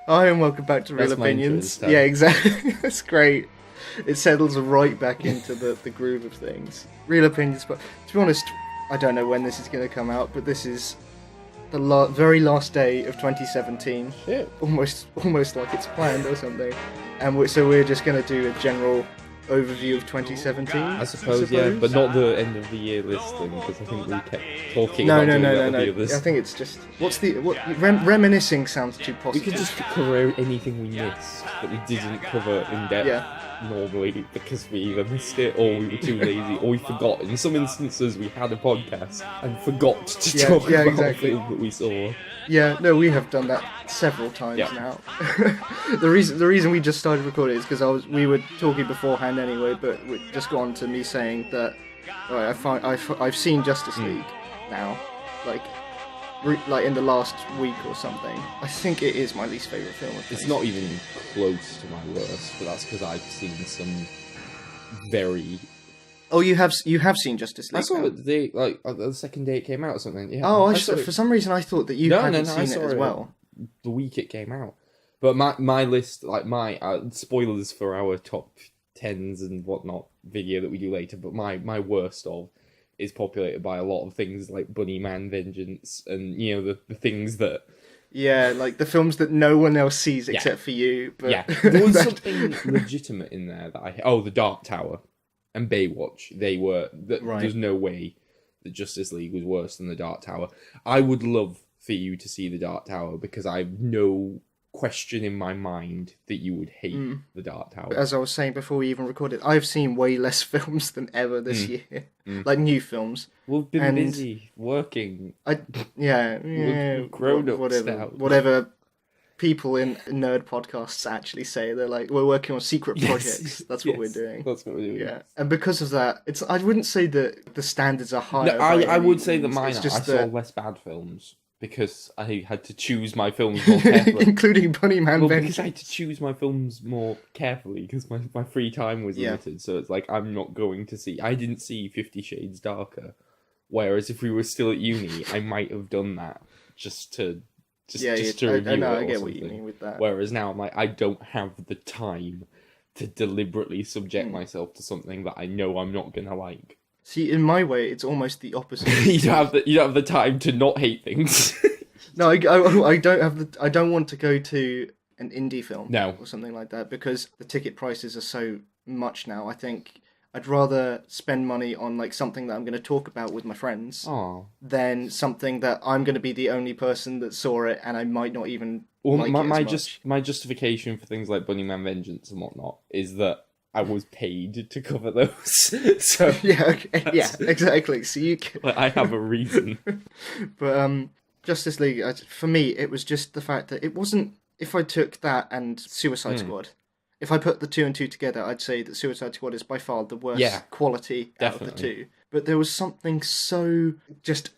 Hi and welcome back to Real That's my intro Opinions. this time. Yeah, exactly. That's great. It settles right back into the groove of things. Real Opinions, but to be honest, I don't know when this is going to come out, but this is the very last day of 2017. Shit. Almost like it's planned or something. And we're just going to do a general overview of 2017. I suppose, yeah, but not the end of the year list thing, because I think we kept talking No. about the others. I think it's just reminiscing sounds too We positive. could just cover anything we missed that we didn't cover in depth normally because we either missed it or we were too lazy or we forgot. In some instances, we had a podcast and forgot to talk about exactly. a film that we saw. Yeah, no, we have done that several times now. The reason we just started recording is because we were talking beforehand anyway, but we just got on to me saying that I've seen Justice League now, like in the last week or something. I think it is my least favourite film. It's not even close to my worst, but that's because I've seen some very... Oh, you have seen Justice League? I saw it the day, the second day it came out or something. Yeah. Oh, for some reason I thought that you hadn't seen I it saw as well. The week it came out. But my list, spoilers for our top 10s and whatnot video that we do later, but my worst of is populated by a lot of things like Bunny Man Vengeance and, the things that... Yeah, like the films that no one else sees except for you. But yeah, there was something legitimate in there that The Dark Tower and Baywatch. There's no way that Justice League was worse than The Dark Tower. I would love for you to see The Dark Tower because I have no question in my mind that you would hate The Dark Tower. As I was saying before we even recorded, I've seen way less films than ever this year. Like new films. We've been busy working. We've grown up whatever people in nerd podcasts actually say. They're like, we're working on secret projects. That's what we're doing. That's what we're doing. Yeah, and because of that, I wouldn't say that the standards are higher. No, I would say that mine are. I saw less bad films because I had to choose my films more carefully. Including Bunny Man Vengeance. Because I had to choose my films more carefully because my free time was limited. So it's like, I'm not going to see... I didn't see 50 Shades Darker. Whereas if we were still at uni, I might have done that just to review it. I get what you mean with that. Whereas now I'm like, I don't have the time to deliberately subject myself to something that I know I'm not going to like. See, in my way, it's almost the opposite. You don't have the time to not hate things. No, I don't have I don't want to go to an indie film or something like that because the ticket prices are so much now. I think I'd rather spend money on like something that I'm going to talk about with my friends than something that I'm going to be the only person that saw it and I might not even like it as much. My justification for things like Bunny Man Vengeance and whatnot is that I was paid to cover those. So exactly. So you can... I have a reason. But Justice League, for me, it was just the fact that it wasn't... If I took that and Suicide Squad, if I put the two and two together, I'd say that Suicide Squad is by far the worst quality out of the two. But there was something so just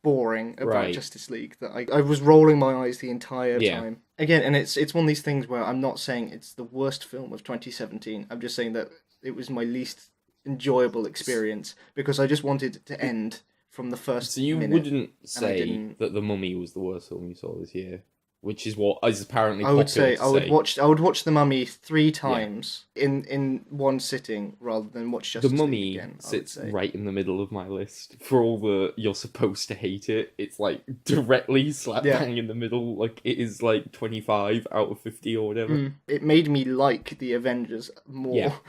boring about Justice League that I was rolling my eyes the entire time. Again, and it's one of these things where I'm not saying it's the worst film of 2017. I'm just saying that it was my least enjoyable experience because I just wanted it to end from the first So you minute, wouldn't say that The Mummy was the worst film you saw this year? Which is what is apparently popular to say. I would watch The Mummy 3 times in one sitting rather than watch Justice The Mummy League again. sits right in the middle of my list. For all the you're supposed to hate it, it's like directly slap bang in the middle. Like it is like 25 out of 50 or whatever. It made me like the Avengers more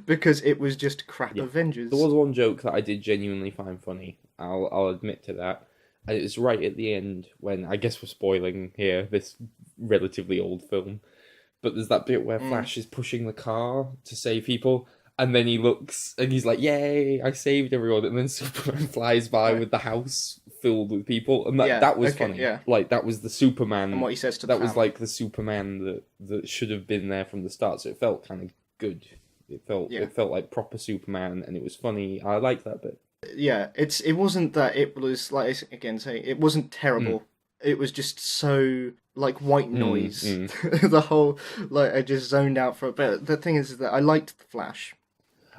because it was just crap Avengers. There was one joke that I did genuinely find funny. I'll admit to that. And it's right at the end when, I guess we're spoiling here, this relatively old film. But there's that bit where Flash is pushing the car to save people. And then he looks and he's like, yay, I saved everyone. And then Superman flies by with the house filled with people. And that was funny. Yeah. Like, that was the Superman. And what he says to that was like the Superman that should have been there from the start. So it felt kind of good. It felt like proper Superman and it was funny. I liked that bit. Yeah, it wasn't that it was, like, again, saying it wasn't terrible. It was just so, like, white noise. The whole, like, I just zoned out for a bit. The thing is that I liked the Flash.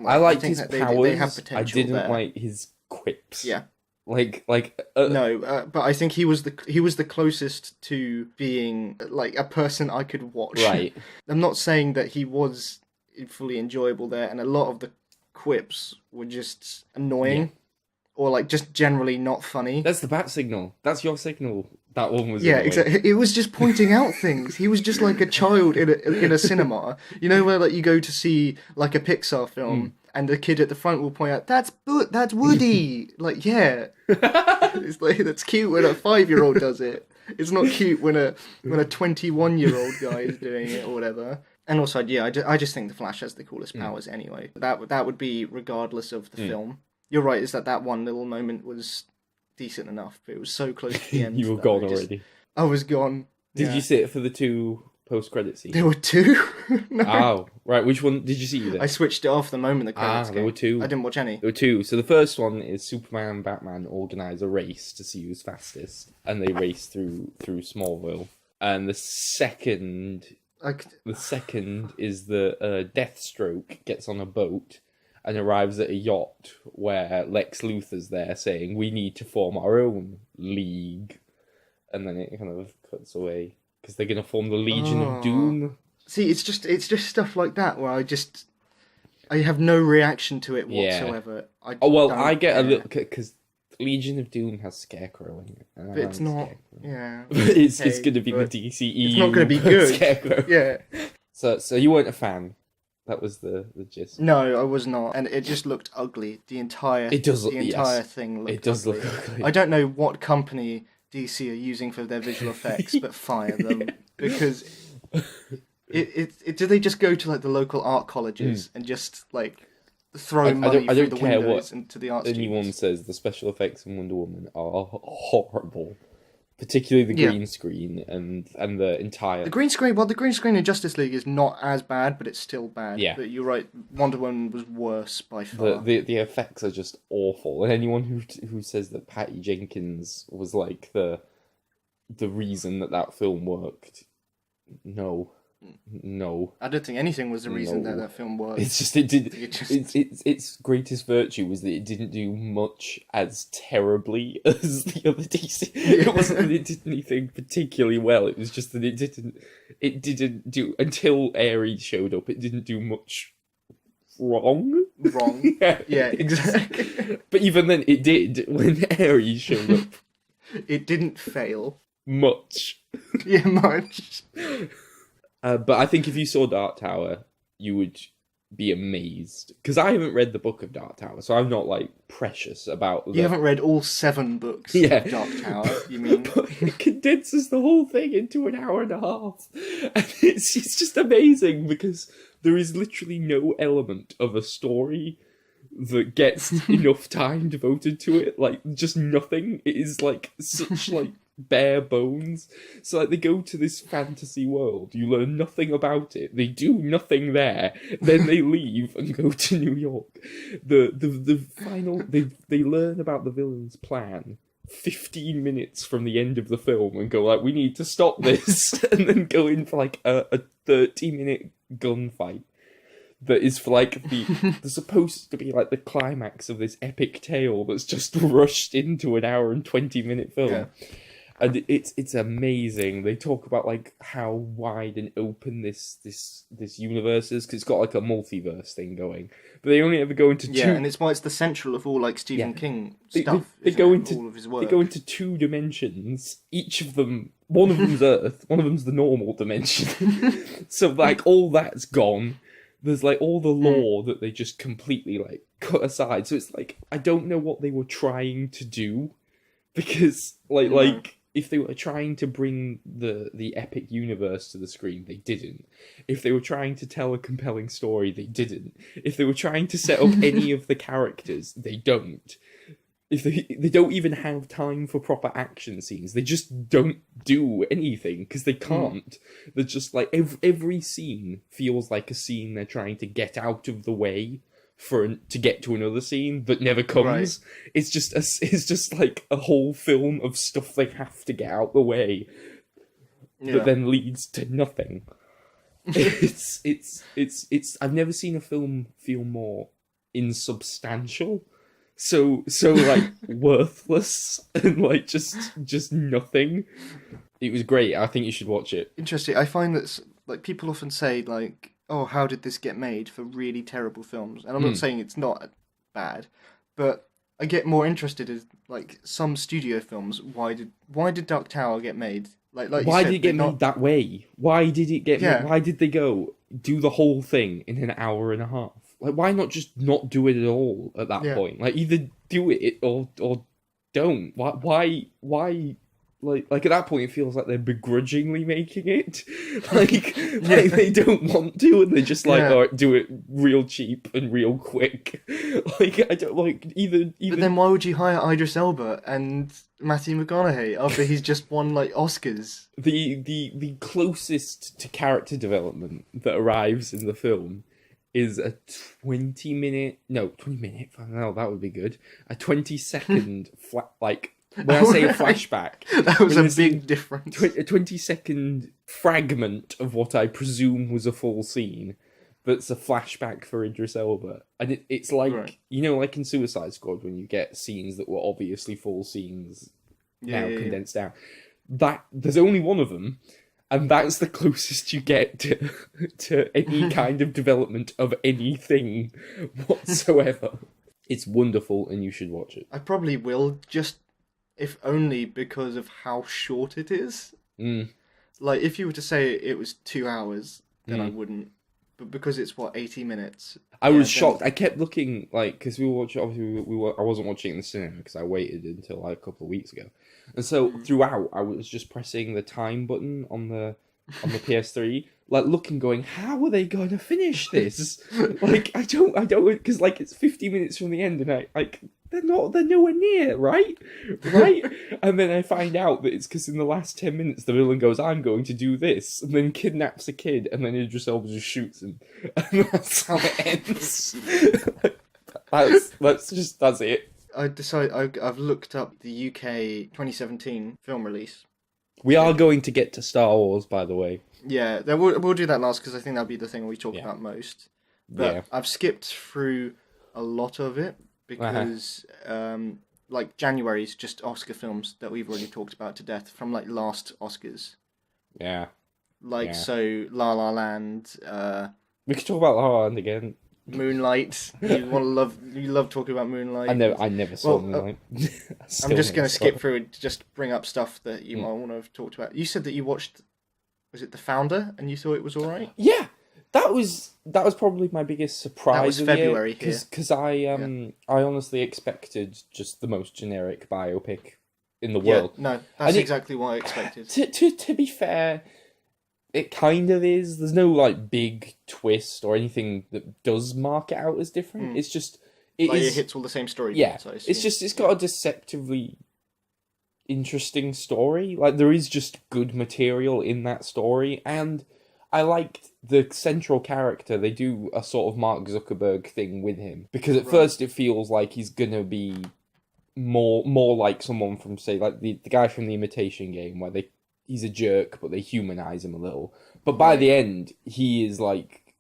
I liked his powers. They have potential I didn't there. like his quips. Yeah. No, but I think he was the closest to being like a person I could watch. Right. I'm not saying that he was fully enjoyable there, and a lot of the quips were just annoying or like just generally not funny. That's the bat signal. That's your signal. That one was Yeah, annoying. exactly. It was just pointing out things. He was just like a child in a cinema. You know where like you go to see like a Pixar film and the kid at the front will point out that's Woody. Like yeah, it's like that's cute when a 5-year-old does it. It's not cute when a 21-year-old guy is doing it or whatever. And also, yeah, I just think the Flash has the coolest powers anyway. That would be regardless of the film. You're right. Is that one little moment was decent enough, but it was so close to the end. You were gone already. I was gone. Did you sit for the 2 post-credit scenes? There were 2. No. Oh, right. Which one did you see then? I switched it off the moment the credits came. There were 2. I didn't watch any. There were 2. So the first one is Superman and Batman organise a race to see who's fastest, and they race through Smallville. And the second is the Deathstroke gets on a boat and arrives at a yacht where Lex Luthor's there saying, we need to form our own league. And then it kind of cuts away because they're going to form the Legion of Doom. See, it's just stuff like that where I have no reaction to it whatsoever. Yeah. I get a little, because Legion of Doom has Scarecrow in it. But it's not, yeah. It's going to be the DCEU. It's not going to be good. Scarecrow. Yeah. So you weren't a fan. That was the gist. No, I was not, and it just looked ugly. The entire thing looked. It does ugly. look ugly. I don't know what company DC are using for their visual effects, but fire them because do they just go to like the local art colleges and just like throw money through the windows into the art anyone students? says the special effects in Wonder Woman are horrible. Particularly the green screen and the entire... The green screen in Justice League is not as bad, but it's still bad. Yeah. But you're right, Wonder Woman was worse by far. The effects are just awful. And anyone who says that Patty Jenkins was like the reason that film worked, no. I don't think anything was the reason that film worked. It's just its greatest virtue was that it didn't do much as terribly as the other DC. It wasn't that it did anything particularly well. It was just that it didn't do until Ares showed up. It didn't do much wrong. Yeah, exactly. But even then, it did when Ares showed up. It didn't fail much. Yeah, much. But I think if you saw Dark Tower, you would be amazed. Because I haven't read the book of Dark Tower, so I'm not, like, precious about... You haven't read all 7 books of Dark Tower, you mean? But it condenses the whole thing into an hour and a half. And it's just amazing, because there is literally no element of a story that gets enough time devoted to it. Like, just nothing. It is, like, such, like... bare bones. So like they go to this fantasy world, you learn nothing about it, they do nothing there, then they leave and go to New York. The final they learn about the villain's plan 15 minutes from the end of the film and go like, we need to stop this, and then go in for like a 30-minute gunfight that is for like the supposed to be like the climax of this epic tale that's just rushed into an hour and 20-minute film. Yeah. And it's amazing. They talk about like how wide and open this universe is, because it's got like a multiverse thing going. But they only ever go into 2. Yeah, and it's why it's the central of all like Stephen King stuff. They go into all of his work. They go into 2 dimensions. Each of them, one of them's Earth, one of them's the normal dimension. So like all that's gone. There's like all the lore that they just completely like cut aside. So it's like I don't know what they were trying to do, because like if they were trying to bring the epic universe to the screen, they didn't. If they were trying to tell a compelling story, they didn't. If they were trying to set up any of the characters, they don't. If they don't even have time for proper action scenes, they just don't do anything because they can't. They're just like every scene feels like a scene they're trying to get out of the way to get to another scene, but never comes. Right. It's just like a whole film of stuff they have to get out the way, that then leads to nothing. It's I've never seen a film feel more insubstantial so like worthless and like just nothing. It was great. I think you should watch it. Interesting. I find that like people often say like, "Oh, how did this get made?" for really terrible films, and I'm not saying it's not bad, but I get more interested in like some studio films. Why did Dark Tower get made? Like Why you said, did it get made that way? Why did it get made? Yeah. Why did they go do the whole thing in an hour and a half? Like, why not just not do it at all at that Yeah. point? Like, either do it or don't. Why? Like at that point, it feels like they're begrudgingly making it. like they don't want to, and they're just like, Yeah. all right, do it real cheap and real quick. Like I don't like either. But then why would you hire Idris Elba and Matthew McConaughey after he's just won like Oscars? The closest to character development that arrives in the film is a 20 minute. No, that would be good. A 20-second like. When I say a flashback, That was a big difference. A 20-second fragment of what I presume was a full scene, but it's a flashback for Idris Elba. And it's like, Right. you know, like in Suicide Squad, when you get scenes that were obviously full scenes now condensed down. That there's only one of them, and that's the closest you get to any kind of development of anything whatsoever. It's wonderful, and you should watch it. I probably will, just if only because of how short it is. Like, if you were to say it was 2 hours, then I wouldn't. But because it's, 80 minutes? I was shocked. I kept looking, like, because we were watching, obviously, I wasn't watching it in the cinema because I waited until, like, a couple of weeks ago. And so, throughout, I was just pressing the time button on the PS3, like, looking, going, how are they going to finish this? Like, I don't, because, like, it's 50 minutes from the end, and they're nowhere near, right? And then I find out that it's because in the last 10 minutes, the villain goes, I'm going to do this, and then kidnaps a kid, and then Idris Elba just shoots him. And that's how it ends. That's it. I've looked up the UK 2017 film release. We are going to get to Star Wars, by the way. Yeah, we'll do that last because I think that'll be the thing we talk about most. But I've skipped through a lot of it because, like, January's just Oscar films that we've already talked about to death from, like, last Oscars. Yeah. So La La Land. We could talk about La La Land again. Moonlight. You love talking about Moonlight. I never saw Moonlight. I'm just going to skip through and just bring up stuff that you might want to have talked about. You said that you watched, was it The Founder, and you thought it was all right? Yeah, that was probably my biggest surprise. That was February because I honestly expected just the most generic biopic in the world. No, that's exactly what I expected. To be fair, it kind of is. There's no like big twist or anything that does mark it out as different. It's just it hits all the same story. Yeah, it's got a deceptively interesting story. Like there is just good material in that story, and I liked the central character. They do a sort of Mark Zuckerberg thing with him because at first it feels like he's gonna be more like someone from, say, like the guy from The Imitation Game, where he's a jerk, but they humanize him a little. But by the end, he is like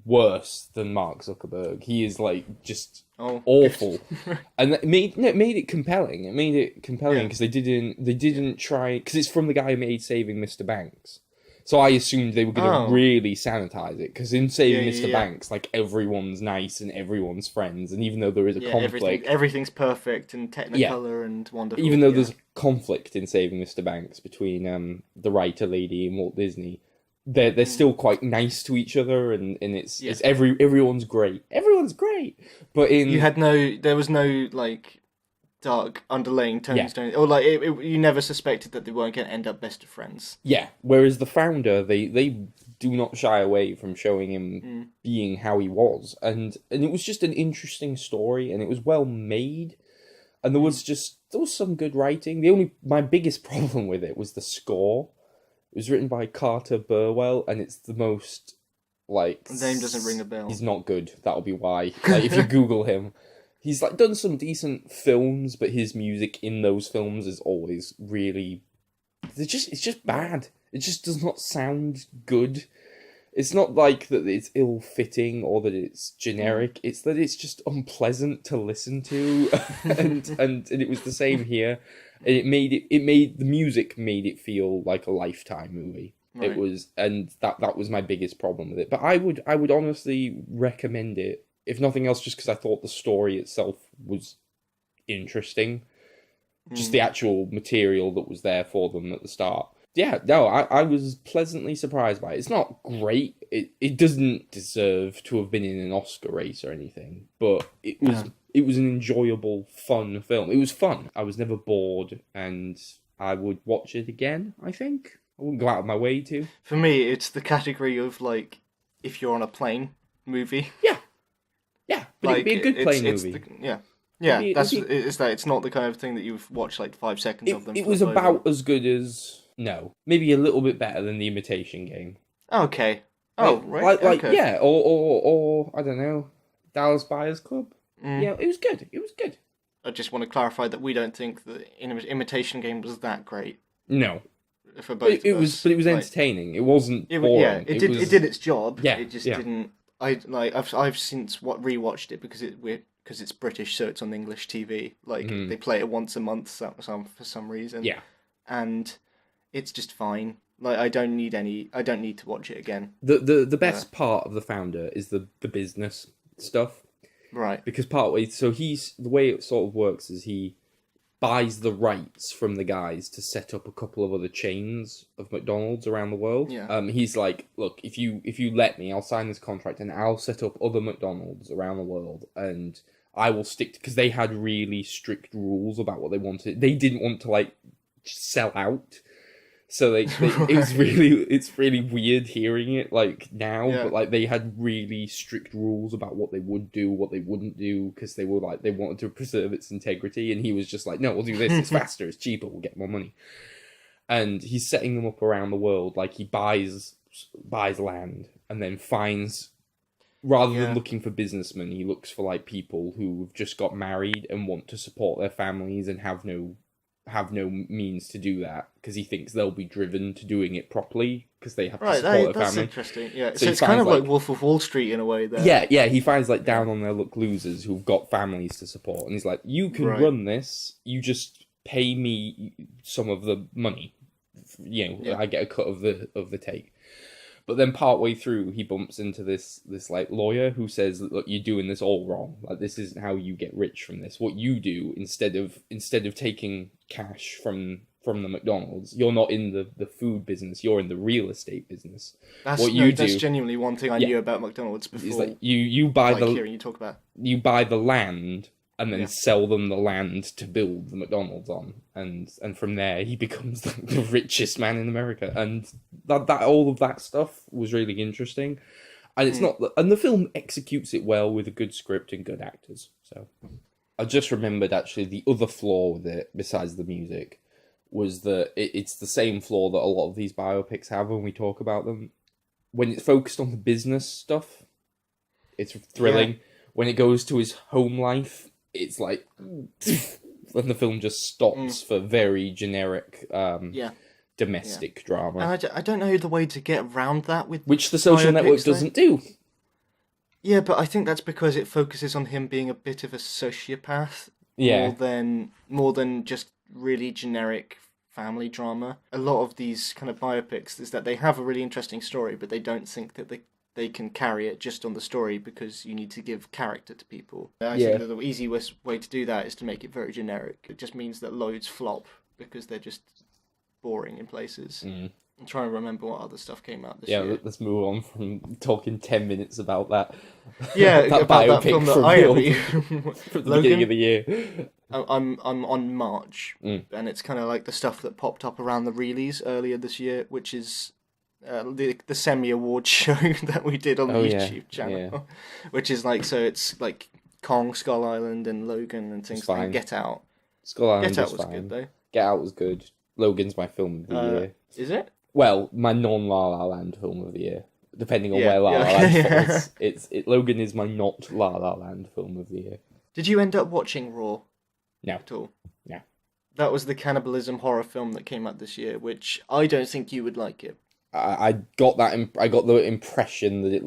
worse than Mark Zuckerberg. He is like just awful, and it made it compelling. It made it compelling because they didn't try, because it's from the guy who made Saving Mr. Banks. So I assumed they were going to really sanitize it, because in Saving Mr. Banks, like, everyone's nice and everyone's friends, and even though there is a conflict... Everything's perfect and Technicolor and wonderful. Even though there's a conflict in Saving Mr. Banks between the writer lady and Walt Disney, they're still quite nice to each other, and it's everyone's great. Everyone's great! But there was no, like, dark underlying tones, or like you never suspected that they weren't going to end up best of friends. Yeah, whereas The Founder, they do not shy away from showing him being how he was, and it was just an interesting story, and it was well made, and there was some good writing. My biggest problem with it was the score. It was written by Carter Burwell, and it's the most, like... The name doesn't ring a bell. He's not good, that'll be why. Like, if you Google him... He's like done some decent films, but his music in those films is always really... It's just bad. It just does not sound good. It's not like that it's ill-fitting or that it's generic. It's that it's just unpleasant to listen to, and it was the same here. And the music made it feel like a Lifetime movie. Right. It was, and that was my biggest problem with it. But I would honestly recommend it, if nothing else, just because I thought the story itself was interesting. Just the actual material that was there for them at the start. Yeah, no, I was pleasantly surprised by it. It's not great. It doesn't deserve to have been in an Oscar race or anything, but it was an enjoyable, fun film. It was fun. I was never bored, and I would watch it again, I think. I wouldn't go out of my way to. For me, it's the category of, like, if you're on a plane movie. Yeah. Yeah, but like, it'd be a good plane movie. Yeah, it's not the kind of thing that you've watched like 5 seconds of them. It was about as good as... No. Maybe a little bit better than The Imitation Game. Okay. Oh, right. Okay. Yeah, or I don't know, Dallas Buyers Club. Yeah, it was good. It was good. I just want to clarify that we don't think the Imitation Game was that great. No. For both of us. But it was entertaining. It wasn't boring. Yeah, it did its job. Yeah, it just didn't... I've since rewatched it because it's British, so it's on English TV. Like, they play it once a month for some reason. Yeah. And it's just fine. Like, I don't need to watch it again. The best part of The Founder is the business stuff. Right. Because the way it sort of works is he buys the rights from the guys to set up a couple of other chains of McDonald's around the world. Yeah. He's like, look, if you let me, I'll sign this contract and I'll set up other McDonald's around the world, and I will stick to, because they had really strict rules about what they wanted. They didn't want to like sell out. So it's really weird hearing it like now, but like they had really strict rules about what they would do, what they wouldn't do, because they wanted to preserve its integrity, and he was just like, no, we'll do this, it's faster, it's cheaper, we'll get more money. And he's setting them up around the world, like he buys land and then finds, rather than looking for businessmen, he looks for like people who've just got married and want to support their families and have no means to do that, because he thinks they'll be driven to doing it properly because they have to support their that's family. Interesting. Yeah, so it's kind of like Wolf of Wall Street in a way. There. Yeah. He finds like down on their luck losers who've got families to support, and he's like, "You can run this. You just pay me some of the money. I get a cut of the take." But then partway through, he bumps into this like lawyer who says, "Look, you're doing this all wrong. Like, this isn't how you get rich from this. What you do, instead of taking cash from the McDonald's, you're not in the food business. You're in the real estate business. That's genuinely one thing I knew about McDonald's before. It's like you buy hearing you talk about. You buy the land and then sell them the land to build the McDonald's on, and from there he becomes the richest man in America, and that all of that stuff was really interesting, and it's not, and the film executes it well with a good script and good actors. So I just remembered actually the other flaw with it, besides the music, was that it's the same flaw that a lot of these biopics have when we talk about them. When it's focused on the business stuff, it's thrilling. Yeah. When it goes to his home life, it's like, when the film just stops for very generic domestic drama. And I don't know the way to get around that with which the Social Network doesn't do. Yeah, but I think that's because it focuses on him being a bit of a sociopath more than just really generic family drama. A lot of these kind of biopics is that they have a really interesting story, but they don't think that they can carry it just on the story, because you need to give character to people. I think that the easiest way to do that is to make it very generic. It just means that loads flop because they're just boring in places. I'm trying to remember what other stuff came out this year. Yeah, let's move on from talking 10 minutes about that. Yeah, that about that film that I from the beginning of the year. I'm on March, and it's kind of like the stuff that popped up around the Reelies earlier this year, which is the semi-award show that we did on the YouTube channel, which is like, so it's like Kong, Skull Island, and Logan, and things like Get Out. Skull Island was good though. Get Out was good. Logan's my film of the year. Is it? Well, my non-La La Land film of the year, depending on where La La Land falls. Logan is my not La La Land film of the year. Did you end up watching Raw? No. At all? No. That was the cannibalism horror film that came out this year, which I don't think you would like it. I got that. I got the impression that it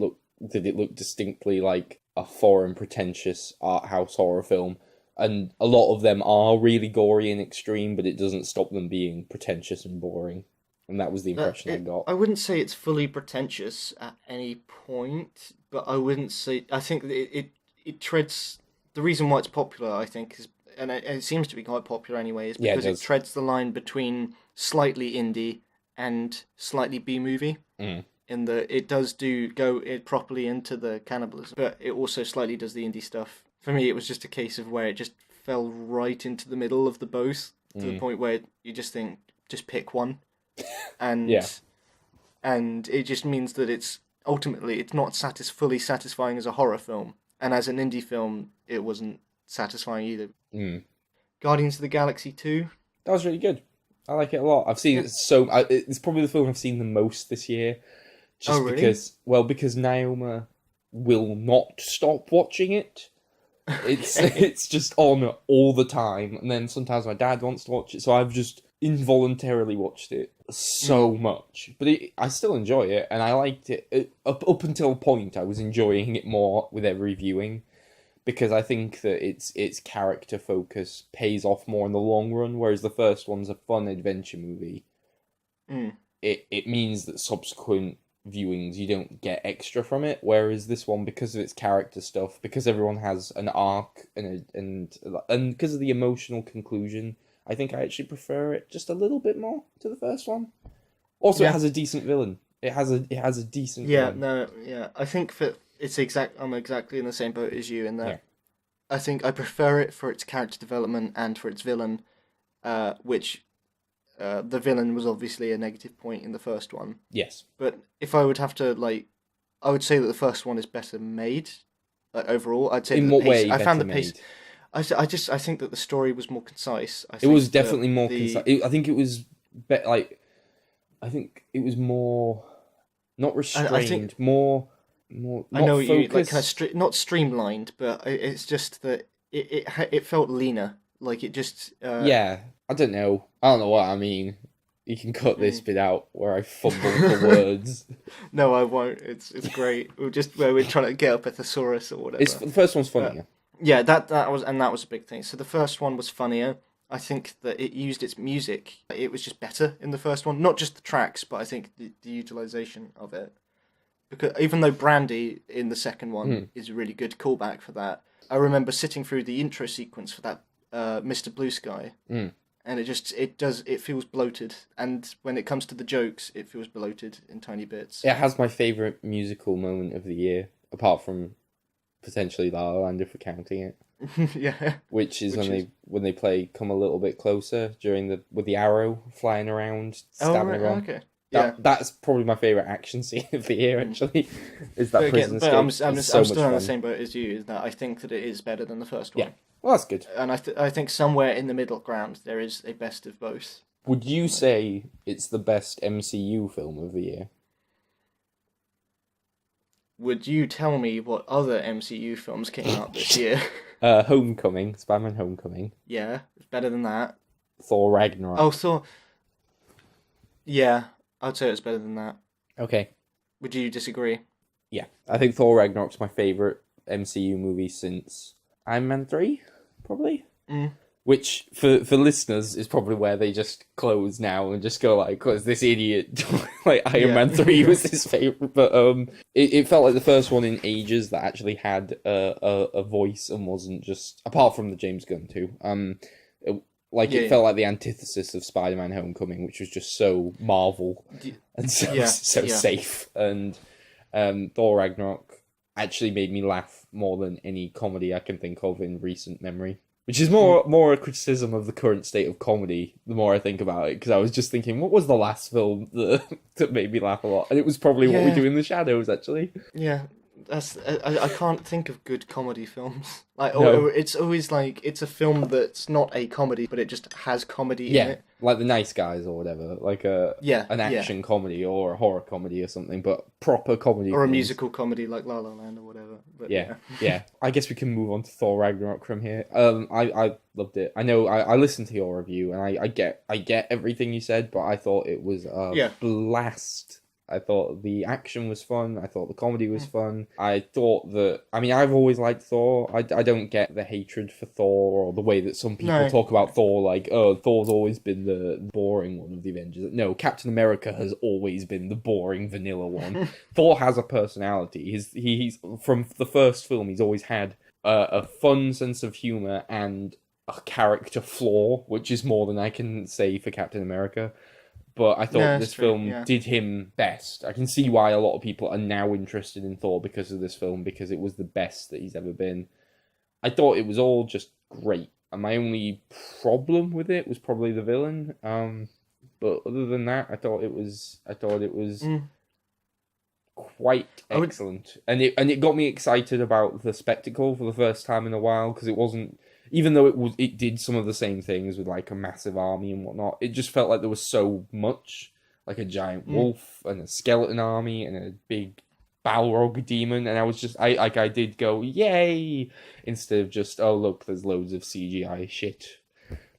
looked distinctly like a foreign, pretentious art house horror film, and a lot of them are really gory and extreme, but it doesn't stop them being pretentious and boring. And that was the impression I got. I wouldn't say it's fully pretentious at any point, but I wouldn't say. I think that it treads. The reason why it's popular, I think, is, and it seems to be quite popular anyway, is because it treads the line between slightly indie and slightly B movie. In that it does go properly into the cannibalism, but it also slightly does the indie stuff. For me, it was just a case of where it just fell right into the middle of the both, to the point where you just think, just pick one. And and it just means that it's not fully satisfying as a horror film, and as an indie film it wasn't satisfying either. Guardians of the Galaxy 2, that was really good. I like it a lot. I've seen it it's probably the film I've seen the most this year, just really? because Naoma will not stop watching it. It's just on all the time, and then sometimes my dad wants to watch it, so I've just involuntarily watched it so much. But I still enjoy it, and I liked it up until a point. I was enjoying it more with every viewing, because I think that its character focus pays off more in the long run, whereas the first one's a fun adventure movie. It means that subsequent viewings you don't get extra from it, whereas this one, because of its character stuff, because everyone has an arc and because of the emotional conclusion, I think I actually prefer it just a little bit more to the first one. Also, it has a decent villain. It has a decent villain. I think that I'm exactly in the same boat as you in that. I think I prefer it for its character development and for its villain, which the villain was obviously a negative point in the first one. Yes. But if I would have to, I would say that the first one is better made, overall. I'd say in what way? I found the pace. I think that the story was more concise. It was definitely more concise. I think it was I think it was more not restrained, more. I know you kind of not streamlined, but it's just that it felt leaner. Like it just. Yeah, I don't know what I mean. You can cut this bit out where I fumble for words. No, I won't. It's great. We're trying to get up a thesaurus or whatever. The first one's funnier. Yeah, that was a big thing. So the first one was funnier. I think that it used its music. It was just better in the first one. Not just the tracks, but I think the utilization of it. Because even though Brandy in the second one is a really good callback for that, I remember sitting through the intro sequence for that Mr. Blue Sky, and it feels bloated. And when it comes to the jokes, it feels bloated in tiny bits. It has my favourite musical moment of the year, apart from potentially La La Land if we're counting it. Yeah. Which is when they play "Come a Little Bit Closer" with the arrow flying around, stabbing everyone. Okay. That's probably my favourite action scene of the year. Actually, is that prison escape? I'm still on the same boat as you. Is that I think that it is better than the first one. Yeah, well, that's good. And I think somewhere in the middle ground there is a best of both. Would you say it's the best MCU film of the year? Would you tell me what other MCU films came out this year? Homecoming, Spider-Man Homecoming. Yeah, it's better than that. Thor Ragnarok. Oh, Thor. Yeah, I'd say it's better than that. Okay. Would you disagree? Yeah, I think Thor Ragnarok's my favourite MCU movie since Iron Man 3, probably. Which, for listeners, is probably where they just close now and just go like, "Cause this idiot, like Iron Man 3 was his favourite." But it felt like the first one in ages that actually had a voice and wasn't just, apart from the James Gunn too. It felt like the antithesis of Spider-Man Homecoming, which was just so Marvel and so safe. And Thor Ragnarok actually made me laugh more than any comedy I can think of in recent memory. Which is more a criticism of the current state of comedy, the more I think about it, because I was just thinking, what was the last film that made me laugh a lot? And it was probably What We Do in the Shadows, actually. Yeah, I can't think of good comedy films. Or it's always like, it's a film that's not a comedy, but it just has comedy in it. Like The Nice Guys or whatever, like an action comedy or a horror comedy or something, but proper comedy. Or a musical comedy like La La Land or whatever. But yeah. I guess we can move on to Thor Ragnarok from here. I loved it. I know I listened to your review and I get everything you said, but I thought it was a blast I thought the action was fun. I thought the comedy was fun. I thought that... I mean, I've always liked Thor. I don't get the hatred for Thor or the way that some people talk about Thor, like, oh, Thor's always been the boring one of the Avengers. No, Captain America has always been the boring, vanilla one. Thor has a personality. He's from the first film, he's always had a fun sense of humour and a character flaw, which is more than I can say for Captain America. But I thought this film did him best. I can see why a lot of people are now interested in Thor because of this film, because it was the best that he's ever been. I thought it was all just great. And my only problem with it was probably the villain. But other than that, I thought it was quite excellent. And it got me excited about the spectacle for the first time in a while, because it wasn't... Even though it did some of the same things with like a massive army and whatnot, it just felt like there was so much, like a giant wolf and a skeleton army and a big Balrog demon, and I was just I did go yay instead of just, oh look, there's loads of CGI shit.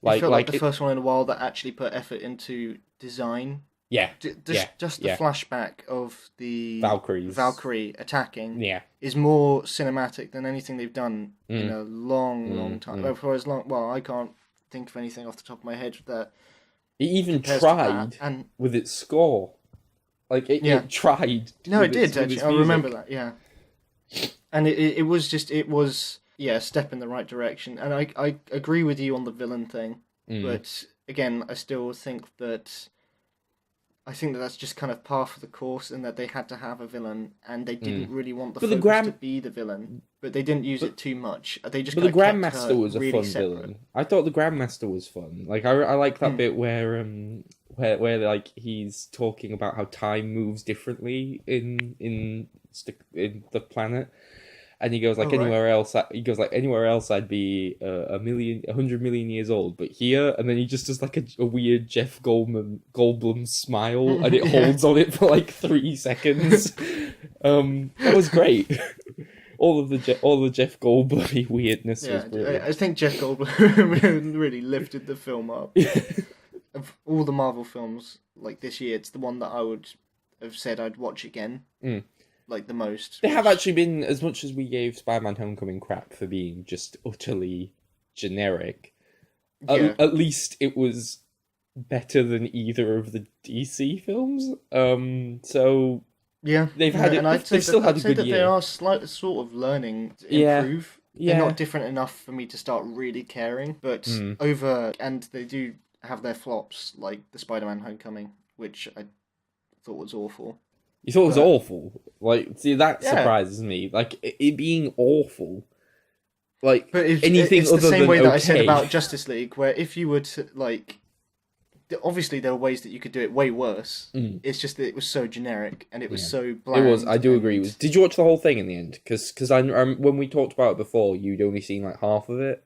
Like the first one in a while that actually put effort into design. Yeah, just the flashback of the Valkyrie attacking is more cinematic than anything they've done in a long time. For as long, well, I can't think of anything off the top of my head that it even tried with its score. Like it tried. No, it did actually. I remember that. Yeah, and it was a step in the right direction. And I agree with you on the villain thing, but again, I still think that. I think that's just kind of par for the course, in that they had to have a villain, and they didn't really want the focus to be the villain, but they didn't use it too much. They just. But the Grandmaster was a fun villain. I thought the Grandmaster was fun. Like I like that bit where like he's talking about how time moves differently in the planet. And he goes like anywhere else. He goes like anywhere else, I'd be 100 million years old, but here, and then he just does like a weird Jeff Goldblum smile, and it holds on it for like 3 seconds. That was great. all the Jeff Goldblum weirdness was brilliant. I think Jeff Goldblum really lifted the film up. Of all the Marvel films like this year, it's the one that I would have said I'd watch again. Like the most. They have actually been, as much as we gave Spider-Man Homecoming crap for being just utterly generic, at least it was better than either of the DC films. So yeah, they've had it. They've still had a good year. They are sort of learning to improve. Yeah. They're not different enough for me to start really caring, but and they do have their flops, like the Spider-Man Homecoming, which I thought was awful. You thought it was awful? Like, see, that surprises me. Like, it being awful. Like, but anything it's other than the same way that I said about Justice League, where if you were to, like... Obviously, there are ways that you could do it way worse. It's just that it was so generic, and it was so bland. It was, I do agree. Did you watch the whole thing in the end? Because when we talked about it before, you'd only seen, like, half of it.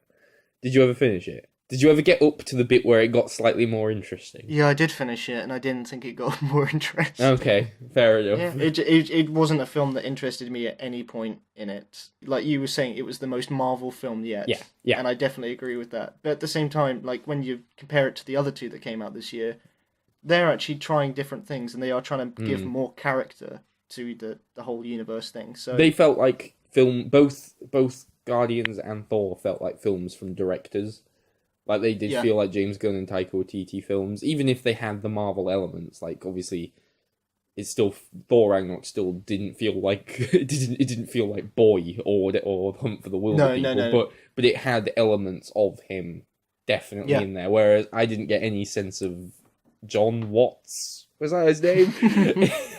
Did you ever finish it? Did you ever get up to the bit where it got slightly more interesting? Yeah, I did finish it, and I didn't think it got more interesting. Okay, fair enough. Yeah, it wasn't a film that interested me at any point in it. Like you were saying, it was the most Marvel film yet. Yeah. And I definitely agree with that. But at the same time, like when you compare it to the other two that came out this year, they're actually trying different things, and they are trying to give more character to the whole universe thing. So they felt like both Guardians and Thor felt like films from directors. Like, they did feel like James Gunn and Taika Waititi films, even if they had the Marvel elements. Like, obviously, it's still... Thor Ragnarok still didn't feel like... It didn't feel like Boy or Hunt for the Wilder People. No. But it had elements of him definitely in there. Whereas I didn't get any sense of John Watts... Was that his name?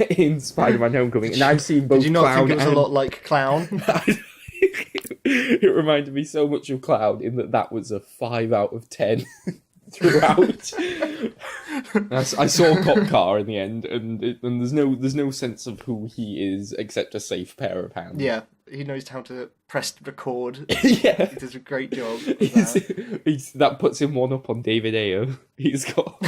in Spider-Man Homecoming. And I've seen both Clown and... Did you not think it was a lot like Clown? It reminded me so much of Cloud in that was a 5 out of 10 throughout. I saw Cop Car in the end, and there's no sense of who he is except a safe pair of hands. Yeah, he knows how to press record. Yeah, he does a great job. That puts him one up on David Ayer. He's got.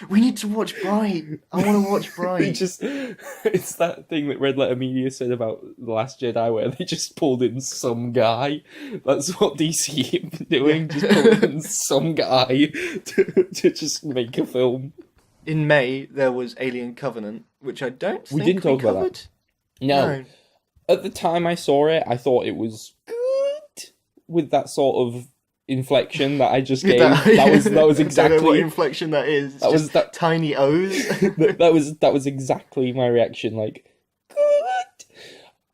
We need to watch Bright. I want to watch Bright. It's that thing that Red Letter Media said about The Last Jedi, where they just pulled in some guy. That's what DC have been doing, just pulled in some guy to just make a film. in May there was Alien Covenant, which I don't think we didn't talk about covered. that. No. At the time I saw it, I thought it was good with that sort of inflection that I just gave. That was exactly I don't know what inflection that is. It's just that tiny O's. that was exactly my reaction. Like, good.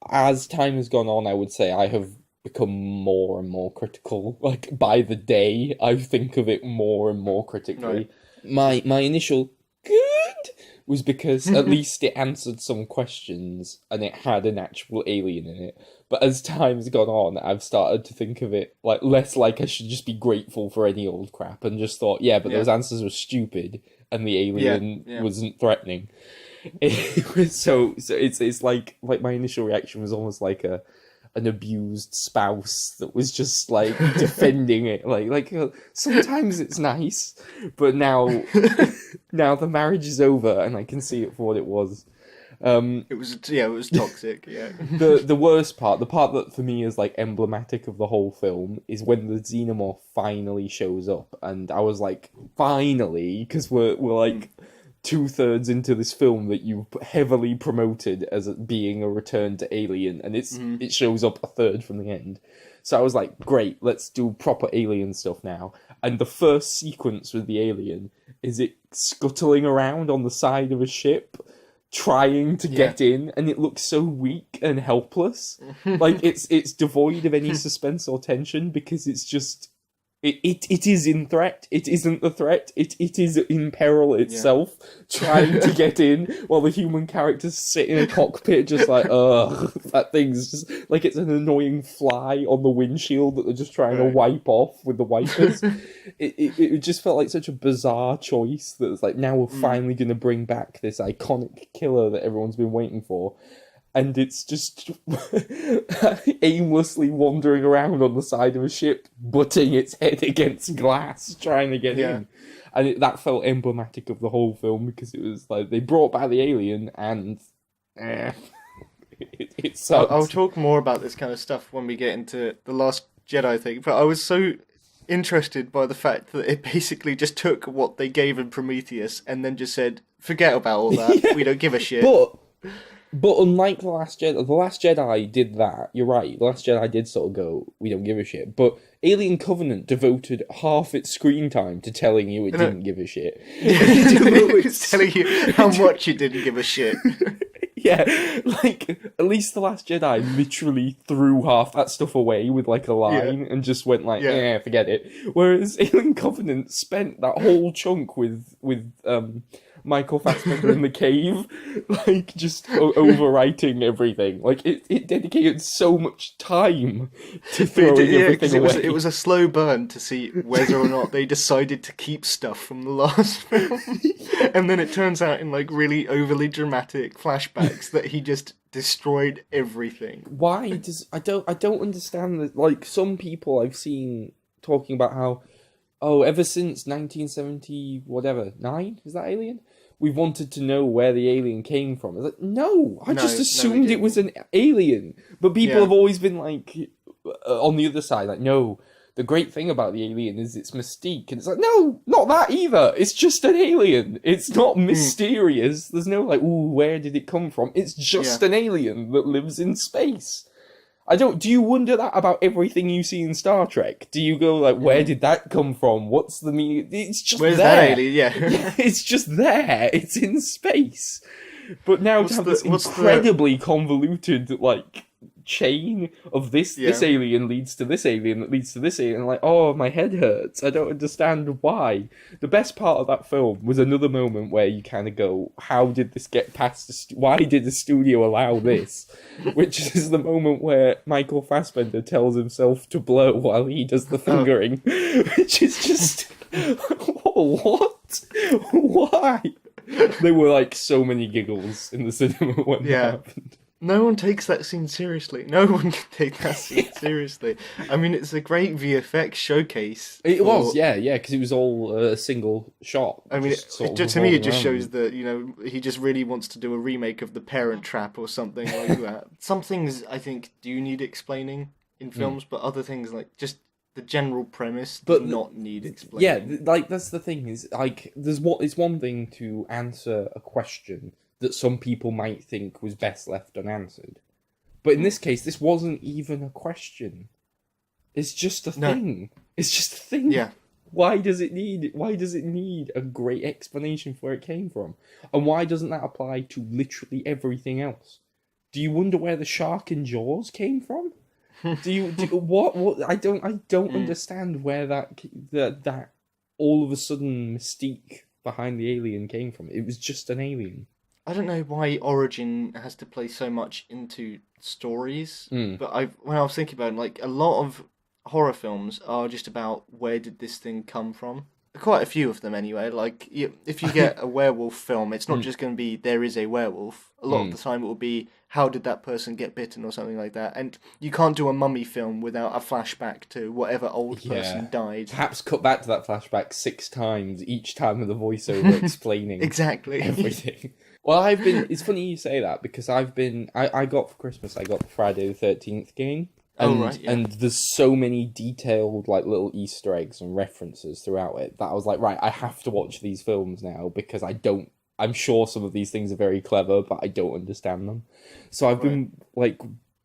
As time has gone on, I would say I have become more and more critical. Like, by the day, I think of it more and more critically. Right. My initial good was because at least it answered some questions and it had an actual alien in it. But as time's gone on, I've started to think of it like less like I should just be grateful for any old crap, and just thought, those answers were stupid and the alien wasn't threatening. So it's like my initial reaction was almost like an abused spouse that was just like defending it. Like sometimes it's nice, but now the marriage is over and I can see it for what it was. It was toxic. Yeah. The worst part, the part that for me is like emblematic of the whole film, is when the xenomorph finally shows up, and I was like, finally, because we're like 2/3 into this film that you heavily promoted as being a return to Alien, and it shows up a third from the end. So I was like, great, let's do proper Alien stuff now. And the first sequence with the alien is it scuttling around on the side of a ship, trying to get in, and it looks so weak and helpless. Like it's devoid of any suspense or tension, because it's just it is in threat. It isn't the threat. It is in peril itself, trying to get in, while the human characters sit in a cockpit just like, ugh, that thing's just like it's an annoying fly on the windshield that they're just trying to wipe off with the wipers. It just felt like such a bizarre choice that it's like, now we're finally going to bring back this iconic killer that everyone's been waiting for. And it's just aimlessly wandering around on the side of a ship, butting its head against glass, trying to get in. And that felt emblematic of the whole film, because it was like, they brought back the alien, and it sucked. I'll talk more about this kind of stuff when we get into The Last Jedi thing, but I was so interested by the fact that it basically just took what they gave in Prometheus and then just said, forget about all that, we don't give a shit. But unlike The Last Jedi did that. You're right. The Last Jedi did sort of go, we don't give a shit. But Alien Covenant devoted half its screen time to telling you it didn't give a shit. It was telling you how much it didn't give a shit. Yeah, like, at least The Last Jedi literally threw half that stuff away with, like, a line and just went like, forget it. Whereas Alien Covenant spent that whole chunk with Michael Fassbender in the cave, like, just overwriting everything. Like, it dedicated so much time to throwing everything away. It was a slow burn to see whether or not they decided to keep stuff from the last film. And then it turns out in, like, really overly dramatic flashbacks that he just destroyed everything. Why does... I don't understand that. Like, some people I've seen talking about how, ever since 1970, whatever, 9? Is that Alien? We wanted to know where the alien came from. It's like, no, I just assumed it was an alien. But people have always been like, on the other side, like, no, the great thing about the alien is its mystique. And it's like, no, not that either. It's just an alien. It's not mysterious. There's no like, ooh, where did it come from? It's just an alien that lives in space. Do you wonder that about everything you see in Star Trek? Do you go like, where did that come from? What's the meaning? It's just Where's there. That alien? Yeah. It's just there. It's in space. But now to have this incredibly convoluted, like, chain of this alien leads to this alien that leads to this alien, and like, oh, my head hurts. I don't understand why. The best part of that film was another moment where you kind of go, how did this get past why did the studio allow this? Which is the moment where Michael Fassbender tells himself to blow while he does the fingering, which is just what? Why? There were like so many giggles in the cinema when that happened. No one takes that scene seriously. No one can take that scene seriously. I mean, it's a great VFX showcase. It was, because it was all a single shot. I mean, to me, it just shows that, he just really wants to do a remake of The Parent Trap or something like that. Some things, I think, do need explaining in films, but other things, like, just the general premise does not need explaining. Yeah, like, that's the thing, is, like, it's one thing to answer a question that some people might think was best left unanswered. But in this case, this wasn't even a question. It's just a thing. It's just a thing. Yeah. Why does it need a great explanation for where it came from? And why doesn't that apply to literally everything else? Do you wonder where the shark in Jaws came from? What? I don't understand where that all of a sudden mystique behind the alien came from. It was just an alien. I don't know why origin has to play so much into stories, but when I was thinking about it, like, a lot of horror films are just about where did this thing come from. Quite a few of them, anyway. Like, if you get a werewolf film, it's not just going to be there is a werewolf. A lot of the time, it will be how did that person get bitten or something like that. And you can't do a mummy film without a flashback to whatever old person died. Perhaps cut back to that flashback 6 times, each time with a voiceover explaining exactly everything. Well, it's funny you say that, because I got for Christmas, I got the Friday the 13th game. And there's so many detailed, like, little Easter eggs and references throughout it that I was like, right, I have to watch these films now, because I'm sure some of these things are very clever, but I don't understand them. So I've been, like,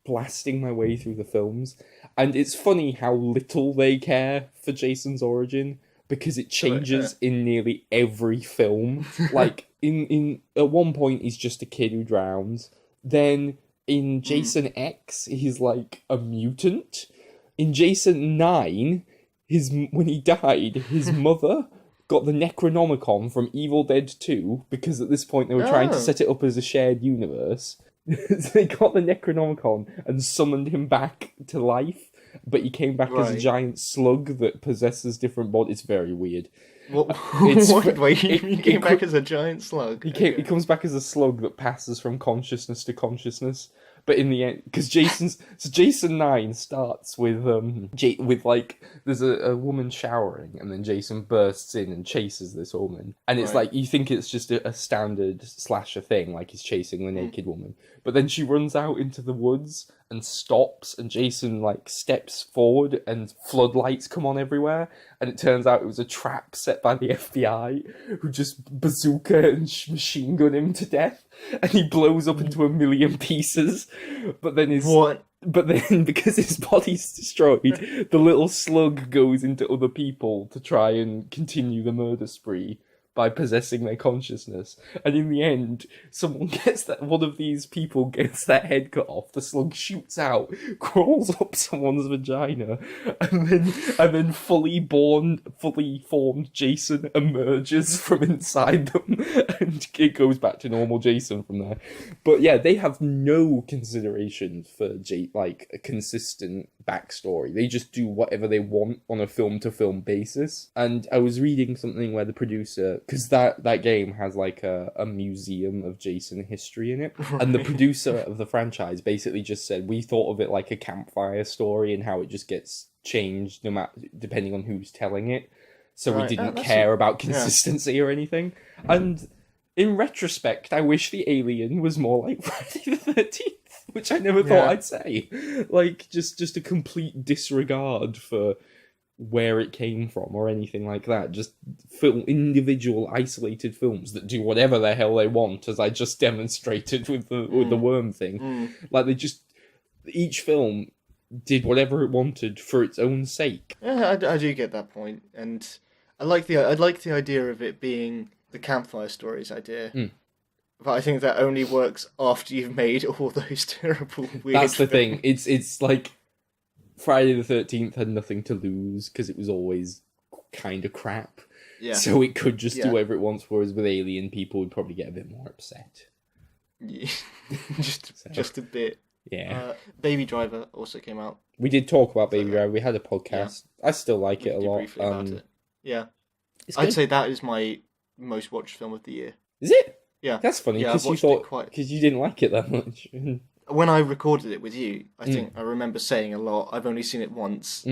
blasting my way through the films, and it's funny how little they care for Jason's origin, because it changes in nearly every film. Like, in at one point, he's just a kid who drowns. Then in Jason X, he's like a mutant. In Jason 9, when he died, his mother got the Necronomicon from Evil Dead 2, because at this point they were trying to set it up as a shared universe. So they got the Necronomicon and summoned him back to life, but he came back as a giant slug that possesses different bodies. It's very weird. He came back as a giant slug. He comes back as a slug that passes from consciousness to consciousness. But in the end, because Jason 9 starts with like, there's a woman showering, and then Jason bursts in and chases this woman, and it's like, you think it's just a standard slasher thing, like he's chasing the naked woman, but then she runs out into the woods and stops, and Jason, like, steps forward, and floodlights come on everywhere, and it turns out it was a trap set by the FBI, who just bazooka and machine gun him to death, and he blows up into a million pieces. But then because his body's destroyed, the little slug goes into other people to try and continue the murder spree by possessing their consciousness. And in the end, one of these people gets their head cut off, the slug shoots out, crawls up someone's vagina, and then fully formed Jason emerges from inside them, and it goes back to normal Jason from there. But yeah, they have no consideration for like a consistent backstory. They just do whatever they want on a film-to-film basis. And I was reading something where the producer, because that game has like a museum of Jason history in it, and the producer of the franchise basically just said, we thought of it like a campfire story and how it just gets changed depending on who's telling it, so we didn't care about consistency or anything. And in retrospect, I wish the alien was more like Friday the 13th, which I never thought I'd say. Like, just a complete disregard for where it came from or anything like that. Just individual isolated films that do whatever the hell they want, as I just demonstrated with the worm thing. Like, each film did whatever it wanted for its own sake. Yeah, I do get that point, and I like the idea of it being the campfire stories idea. But I think that only works after you've made all those terrible, weird That's the films. thing. It's like Friday the 13th had nothing to lose because it was always kind of crap. Yeah. So it could just do whatever it wants, whereas with Alien, people would probably get a bit more upset. Yeah. just a bit. Yeah. Baby Driver also came out. We did talk about Baby Driver. We had a podcast. Yeah. I still like it a lot. Briefly about it. Yeah. I'd say that is my most watched film of the year. Is it? Yeah. That's funny, because you didn't like it that much. When I recorded it with you, I think I remember saying a lot, I've only seen it once.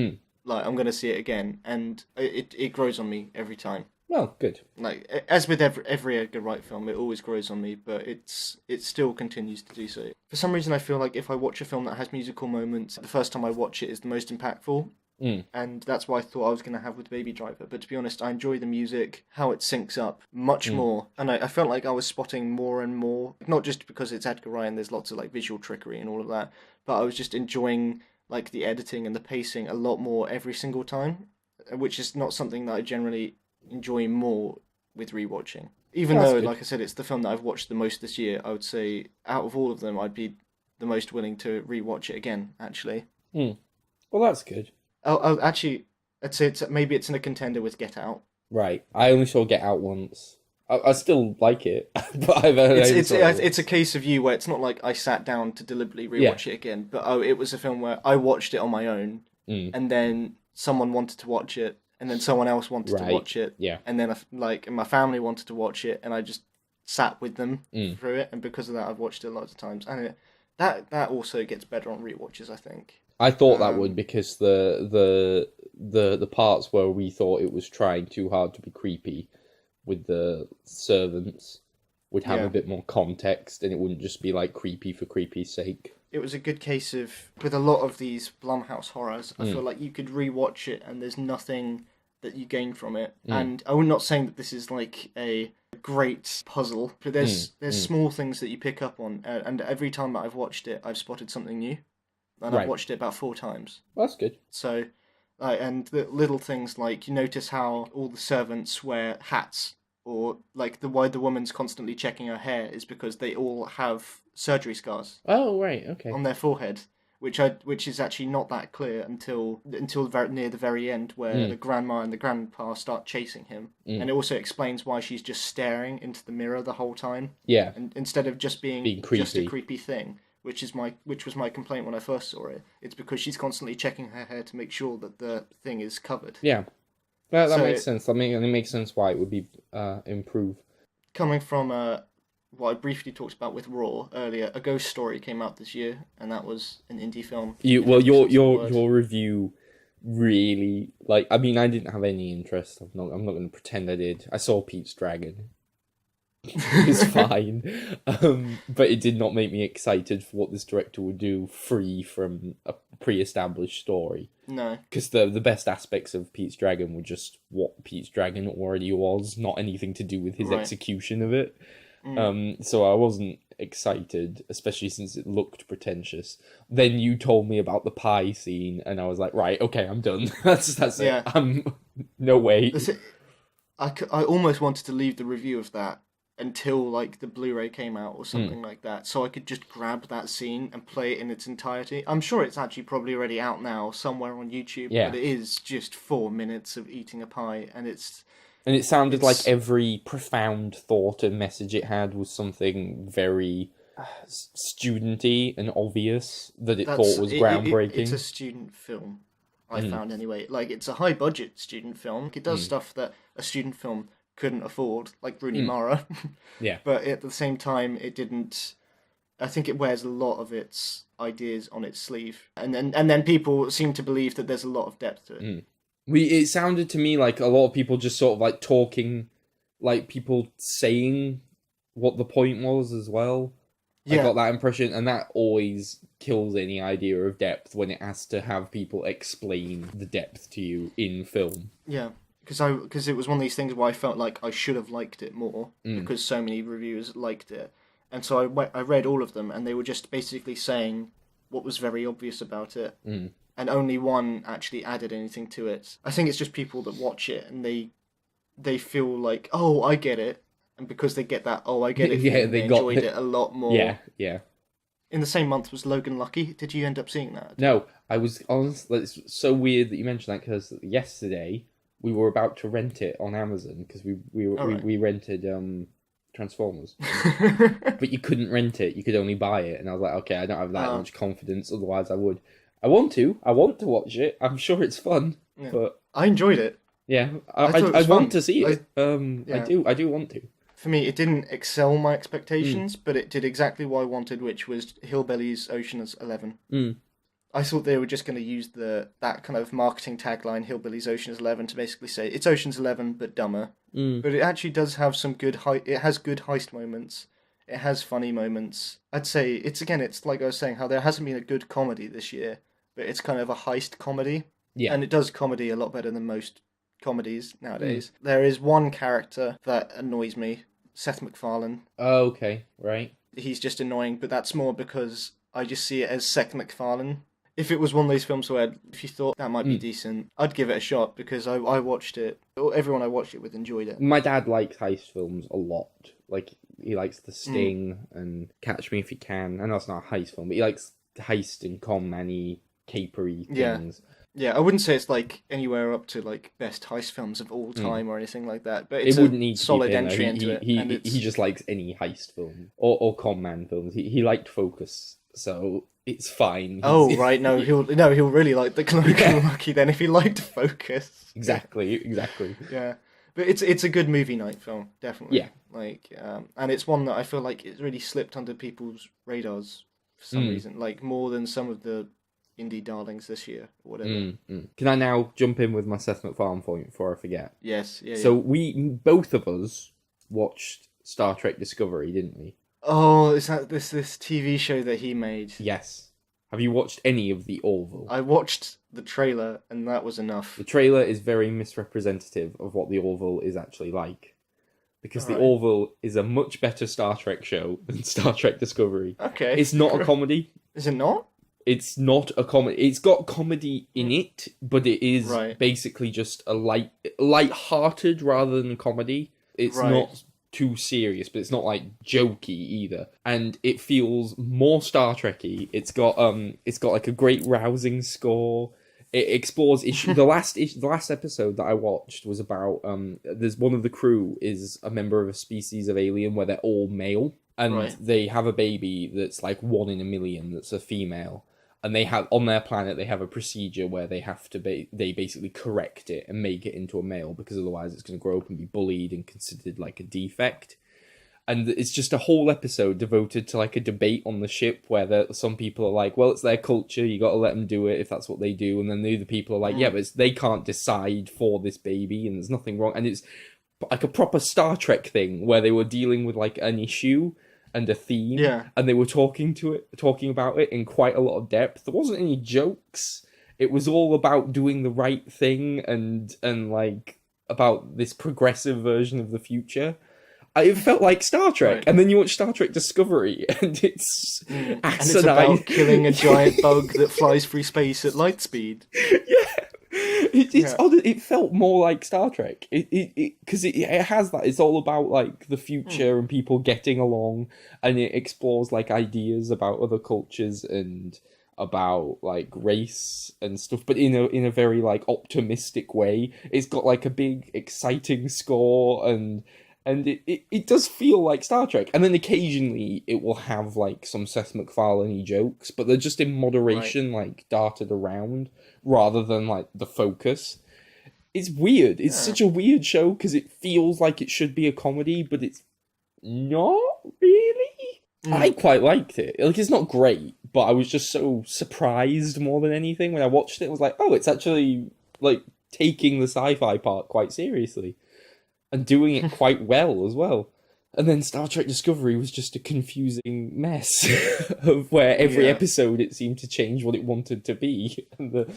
Like, I'm going to see it again, and it grows on me every time. Well, good. Like, as with every Edgar Wright film, it always grows on me, but it still continues to do so. For some reason, I feel like if I watch a film that has musical moments, the first time I watch it is the most impactful. And that's what I thought I was going to have with Baby Driver. But to be honest, I enjoy the music, how it syncs up much more. And I felt like I was spotting more and more, not just because it's Edgar Wright and there's lots of like visual trickery and all of that, but I was just enjoying like the editing and the pacing a lot more every single time, which is not something that I generally enjoy more with rewatching. Even That's though, good. like I said, it's the film that I've watched the most this year, I would say out of all of them, I'd be the most willing to rewatch it again, actually. Well, that's good. Oh, actually, I'd say maybe it's in a contender with Get Out. Right. I only saw Get Out once. I still like it, but I've only It's saw it once. it's a case of you where it's not like I sat down to deliberately Yeah. rewatch it again, but it was a film where I watched it on my own, and then someone wanted to watch it, and then someone else wanted to Right. watch it, Yeah. and then and my family wanted to watch it, and I just sat with them through it, and because of that, I've watched it lots of times, and that also gets better on rewatches, I think. I thought that would, because the parts where we thought it was trying too hard to be creepy with the servants would have a bit more context, and it wouldn't just be like creepy for creepy's sake. It was a good case of, with a lot of these Blumhouse horrors, I feel like you could rewatch it and there's nothing that you gain from it. And I'm not saying that this is like a great puzzle, but there's small things that you pick up on, and every time that I've watched it, I've spotted something new. And I've watched it about 4 times. Well, that's good. So, and the little things like, you notice how all the servants wear hats, or like why the woman's constantly checking her hair is because they all have surgery scars Oh, right, okay. on their forehead, which is actually not that clear until near the very end, where the grandma and the grandpa start chasing him, and it also explains why she's just staring into the mirror the whole time. Yeah. And instead of just being creepy. just a creepy thing, which was my complaint when I first saw it. It's because she's constantly checking her hair to make sure that the thing is covered. Yeah. That makes sense. It makes sense why it would be improved. Coming from what I briefly talked about with Raw earlier, A Ghost Story came out this year, and that was an indie film. Your review really, like, I mean, I didn't have any interest. I'm not going to pretend I did. I saw Pete's Dragon. It's fine, but it did not make me excited for what this director would do, free from a pre-established story. No, because the best aspects of Pete's Dragon were just what Pete's Dragon already was, not anything to do with his execution of it. So I wasn't excited, especially since it looked pretentious. Then you told me about the pie scene, and I was like, right, okay, I'm done. that's Yeah. it. No way. I almost wanted to leave the review of that until like the Blu-ray came out or something like that, so I could just grab that scene and play it in its entirety. I'm sure it's actually probably already out now somewhere on YouTube, but it is just 4 minutes of eating a pie, and it sounded like every profound thought and message it had was something very studenty and obvious that it thought was groundbreaking. It's a student film, I found anyway. Like, it's a high-budget student film. It does stuff that a student film couldn't afford, like Rooney Mara. Yeah. But at the same time, it didn't. I think it wears a lot of its ideas on its sleeve, and then people seem to believe that there's a lot of depth to it. It sounded to me like a lot of people just sort of like talking, like people saying what the point was as well. Yeah. I got that impression, and that always kills any idea of depth when it has to have people explain the depth to you in film. Yeah. Because it was one of these things where I felt like I should have liked it more because so many reviewers liked it, and so I read all of them, and they were just basically saying what was very obvious about it, and only one actually added anything to it. I think it's just people that watch it and they feel like, oh, I get it, and because they get that, oh, I get it, they enjoyed it a lot more. Yeah. In the same month was Logan Lucky. Did you end up seeing that? No, I was honestly. It's so weird that you mentioned that, because yesterday we were about to rent it on Amazon, because we rented Transformers, but you couldn't rent it; you could only buy it. And I was like, okay, I don't have that much confidence. Otherwise, I would. I want to watch it. I'm sure it's fun, but I enjoyed it. Yeah, I want to see it. I do want to. For me, it didn't excel my expectations, but it did exactly what I wanted, which was Hillbillies Ocean's 11. I thought they were just going to use that kind of marketing tagline, Hillbillies Ocean's 11, to basically say it's Ocean's 11 but dumber. But it actually does have some good it has good heist moments. It has funny moments. I'd say it's like I was saying, how there hasn't been a good comedy this year, but it's kind of a heist comedy. Yeah. And it does comedy a lot better than most comedies nowadays. There is one character that annoys me, Seth MacFarlane. Oh, okay, right. He's just annoying, but that's more because I just see it as Seth MacFarlane. If it was one of those films where if you thought that might be decent, I'd give it a shot because I watched it. Everyone I watched it with enjoyed it. My dad likes heist films a lot. Like, he likes The Sting and Catch Me If You Can. I know it's not a heist film, but he likes heist and con-man-y, capery things. Yeah, I wouldn't say it's like anywhere up to like best heist films of all time or anything like that, but it's it wouldn't need to solid be him, entry into it. He just likes any heist film or con man films. He liked Focus, so it's fine. Right, no, he'll really like the Cloak and Lucky then if he liked Focus. Exactly. Yeah, but it's a good movie night film, definitely. Yeah, like and it's one that I feel like it really slipped under people's radars for some reason, like more than some of the indie darlings this year, or whatever. Can I now jump in with my Seth MacFarlane point before I forget? Yes, yeah. So we both of us watched Star Trek Discovery, didn't we? Oh, is that this TV show that he made? Yes. Have you watched any of the Orville? I watched the trailer, and that was enough. The trailer is very misrepresentative of what the Orville is actually like. Because the Orville is a much better Star Trek show than Star Trek Discovery. Okay. It's not a comedy. Is it not? It's not a comedy. It's got comedy in it, but it is basically just a light-hearted rather than comedy. It's not too serious, but it's not like jokey either. And it feels more Star Trek-y. It's got like a great rousing score. It explores issues. The last episode that I watched was about there's one of the crew is a member of a species of alien where they're all male, and they have a baby that's like 1 in a million that's a female. And they have on their planet, they have a procedure where they have to they basically correct it and make it into a male, because otherwise it's going to grow up and be bullied and considered like a defect. And it's just a whole episode devoted to like a debate on the ship where some people are like, well, it's their culture, you got to let them do it if that's what they do. And then the other people are like, yeah, but they can't decide for this baby and there's nothing wrong. And it's like a proper Star Trek thing where they were dealing with like an issue and a theme, and they were talking about it in quite a lot of depth. There wasn't any jokes. It was all about doing the right thing and like about this progressive version of the future. It felt like Star Trek, and then you watch Star Trek Discovery, and it's asinine. And it's about killing a giant bug that flies through space at light speed. It's odd. It felt more like Star Trek. Because it has that. It's all about like the future and people getting along, and it explores like ideas about other cultures and about like race and stuff, but in a very like optimistic way. It's got like a big exciting score and it does feel like Star Trek. And then occasionally it will have like some Seth MacFarlane-y jokes, but they're just in moderation, like darted around rather than like the focus. It's weird. It's such a weird show because it feels like it should be a comedy, but it's not really. I quite liked it. Like, it's not great, but I was just so surprised more than anything when I watched it. I was like, oh, it's actually like taking the sci-fi part quite seriously. And doing it quite well as well. And then Star Trek Discovery was just a confusing mess of where every episode it seemed to change what it wanted to be. And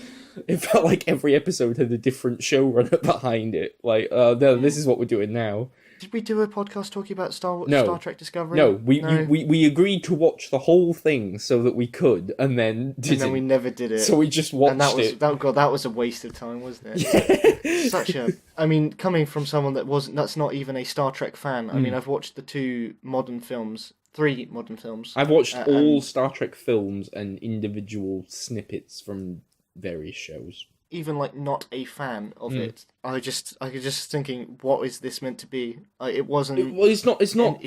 it felt like every episode had a different showrunner behind it. Like, no, this is what we're doing now. Did we do a podcast talking about Star Trek Discovery? No, we agreed to watch the whole thing so that we could, and then didn't. And then we never did it. So we just watched it. That was a waste of time, wasn't it? I mean, coming from someone that's not even a Star Trek fan. I mean, I've watched the 3 modern films. I've watched all Star Trek films and individual snippets from various shows. Even like not a fan of it, I was just thinking, what is this meant to be? It wasn't. Well, it's not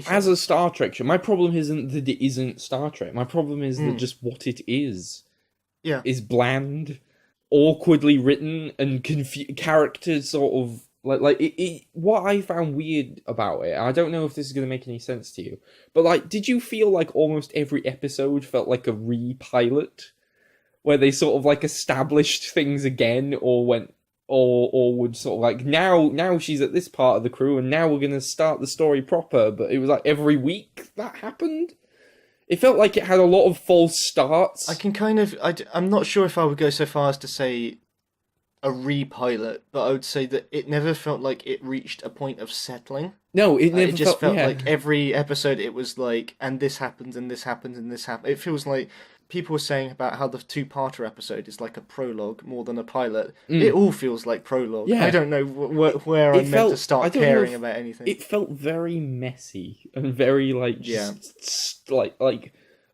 as a Star Trek show. My problem isn't that it isn't Star Trek. My problem is that just what it is is bland, awkwardly written, and characters sort of like it. What I found weird about it, I don't know if this is going to make any sense to you, but like, did you feel like almost every episode felt like a re-pilot? Where they sort of like established things again, or would sort of like now she's at this part of the crew, and now we're gonna start the story proper. But it was like every week that happened. It felt like it had a lot of false starts. I can kind of I'm not sure if I would go so far as to say a repilot, but I would say that it never felt like it reached a point of settling. No, it never It just felt yeah. like every episode it was like, and this happens, and this happens, and this happens. It feels like people were saying about how the two-parter episode is like a prologue more than a pilot. It all feels like prologue. Yeah. I don't know where I'm meant to start caring about anything. It felt very messy and very like just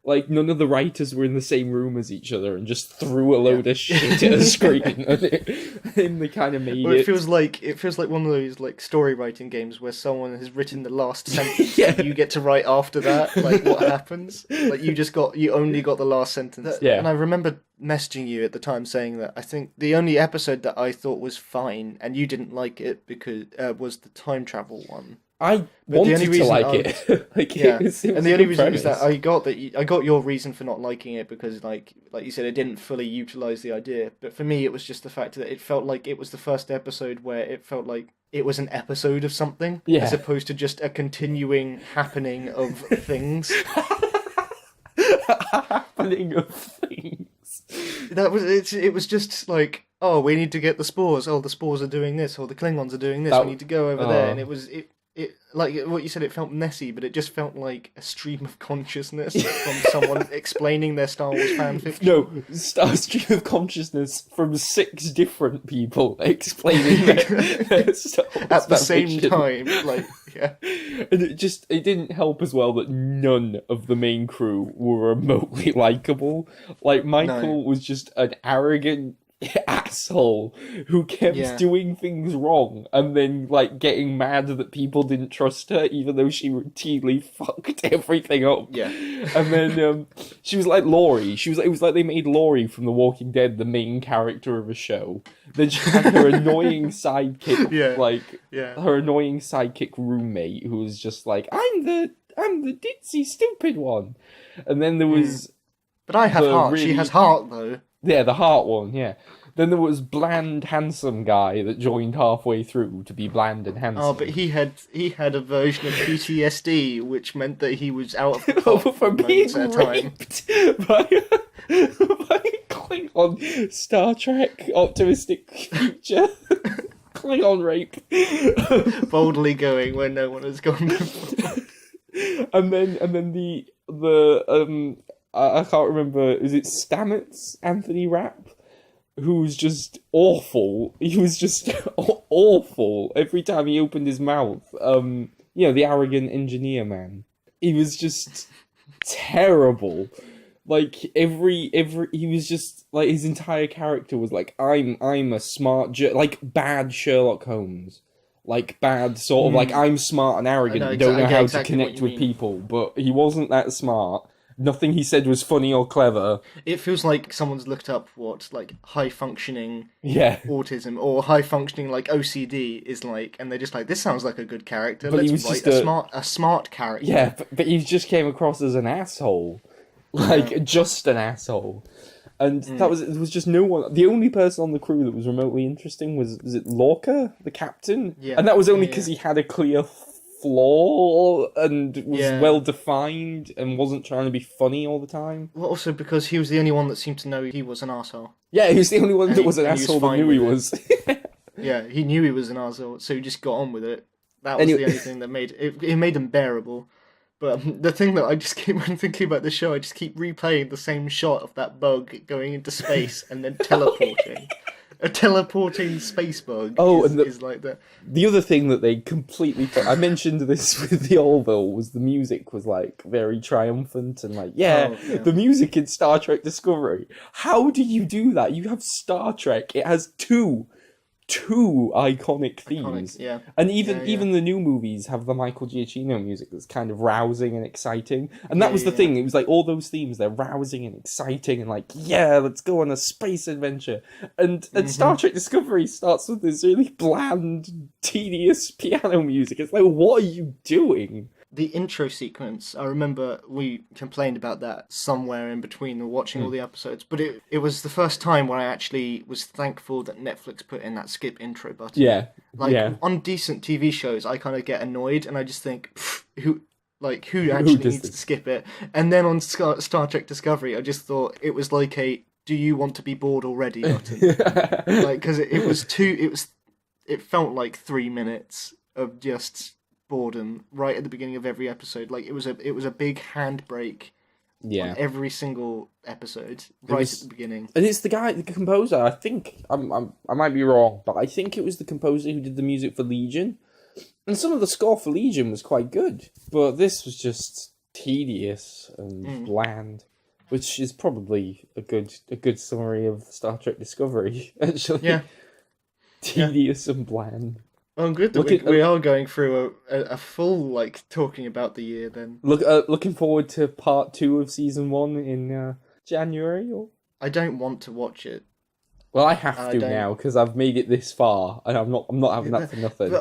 like none of the writers were in the same room as each other and just threw a load of shit at a screen and they kind of made it feels like one of those like story writing games where someone has written the last sentence and you get to write after that like what happens. Like you only got the last sentence. And I remember messaging you at the time saying that I think the only episode that I thought was fine and you didn't like it because was the time travel one. I wanted to like it. Like, and the only reason is that I got your reason for not liking it because, like you said, it didn't fully utilize the idea. But for me, it was just the fact that it felt like it was the first episode where it felt like it was an episode of something, as opposed to just a continuing happening of things. Happening of things. That was it. It was just like, oh, we need to get the spores. Oh, the spores are doing this. Or the Klingons are doing this. We need to go over there. And it like what you said, it felt messy, but it just felt like a stream of consciousness from someone explaining their Star Wars fanfiction. No, stream of consciousness from 6 different people explaining their Star Wars at the same time. Like, yeah. And it didn't help as well that none of the main crew were remotely likable. Like, Michael was just an arrogant asshole who kept doing things wrong and then like getting mad that people didn't trust her even though she routinely fucked everything up. And then she was like Laurie. It was like they made Laurie from The Walking Dead the main character of a show. Then she had her annoying sidekick, her annoying sidekick roommate who was just like, I'm the ditzy stupid one. And then there was but I have heart. She has heart though. Yeah, the heart one, yeah. Then there was bland, handsome guy that joined halfway through to be bland and handsome. Oh, but he had a version of PTSD, which meant that he was out of the plot for being raped by Klingon Star Trek optimistic future. Klingon rape. Boldly going where no one has gone before. And then the I can't remember, is it Stamets, Anthony Rapp? Who's just awful. He was just awful every time he opened his mouth. The arrogant engineer man. He was just terrible. Like he was just like his entire character was like I'm a smart like bad Sherlock Holmes. Like bad sort of like I'm smart and arrogant. You don't know how to connect with people, but he wasn't that smart. Nothing he said was funny or clever. It feels like someone's looked up what like high functioning autism or high functioning like OCD is like, and they're just like, this sounds like a good character. But let's write a smart character. Yeah, but he just came across as an asshole, like just an asshole, and there was just no one. The only person on the crew that was remotely interesting was it Lorca, the captain? Yeah, and that was only because he had a clear flaw and was well defined and wasn't trying to be funny all the time. Well, also because he was the only one that seemed to know he was an arsehole. Yeah, he was the only one that was an asshole that knew he was. Yeah, he knew he was an arsehole, so he just got on with it. That was the only thing that made it made him bearable. But the thing that I just keep when thinking about the show, I just keep replaying the same shot of that bug going into space and then teleporting. A teleporting space bug is like that. The other thing that they completely... I mentioned this with the Orville, was the music was, like, very triumphant and, like, the music in Star Trek Discovery. How do you do that? You have Star Trek. It has two iconic themes. And even the new movies have the Michael Giacchino music that's kind of rousing and exciting. And that was the thing. It was like all those themes, they're rousing and exciting and like, let's go on a space adventure. And Star Trek Discovery starts with this really bland, tedious piano music. It's like, what are you doing? The intro sequence, I remember we complained about that somewhere in between watching all the episodes, but it was the first time where I actually was thankful that Netflix put in that skip intro button. On decent TV shows, I kind of get annoyed and I just think, who actually needs to skip it? And then on Star Trek Discovery, I just thought it was like a "Do you want to be bored already?" button. Like, because it felt like 3 minutes of just boredom right at the beginning of every episode. Like, it was a big handbrake on every single episode right at the beginning. And it's the composer. I think I might be wrong, but I think it was the composer who did the music for Legion. And some of the score for Legion was quite good, but this was just tedious and bland, which is probably a good summary of Star Trek Discovery. Actually, tedious and bland. Oh, good that we are going through a full talking about the year then. Looking forward to part 2 of season 1 in January. Or I don't want to watch it. Well, I have to now because I've made it this far, and I'm not having that for nothing.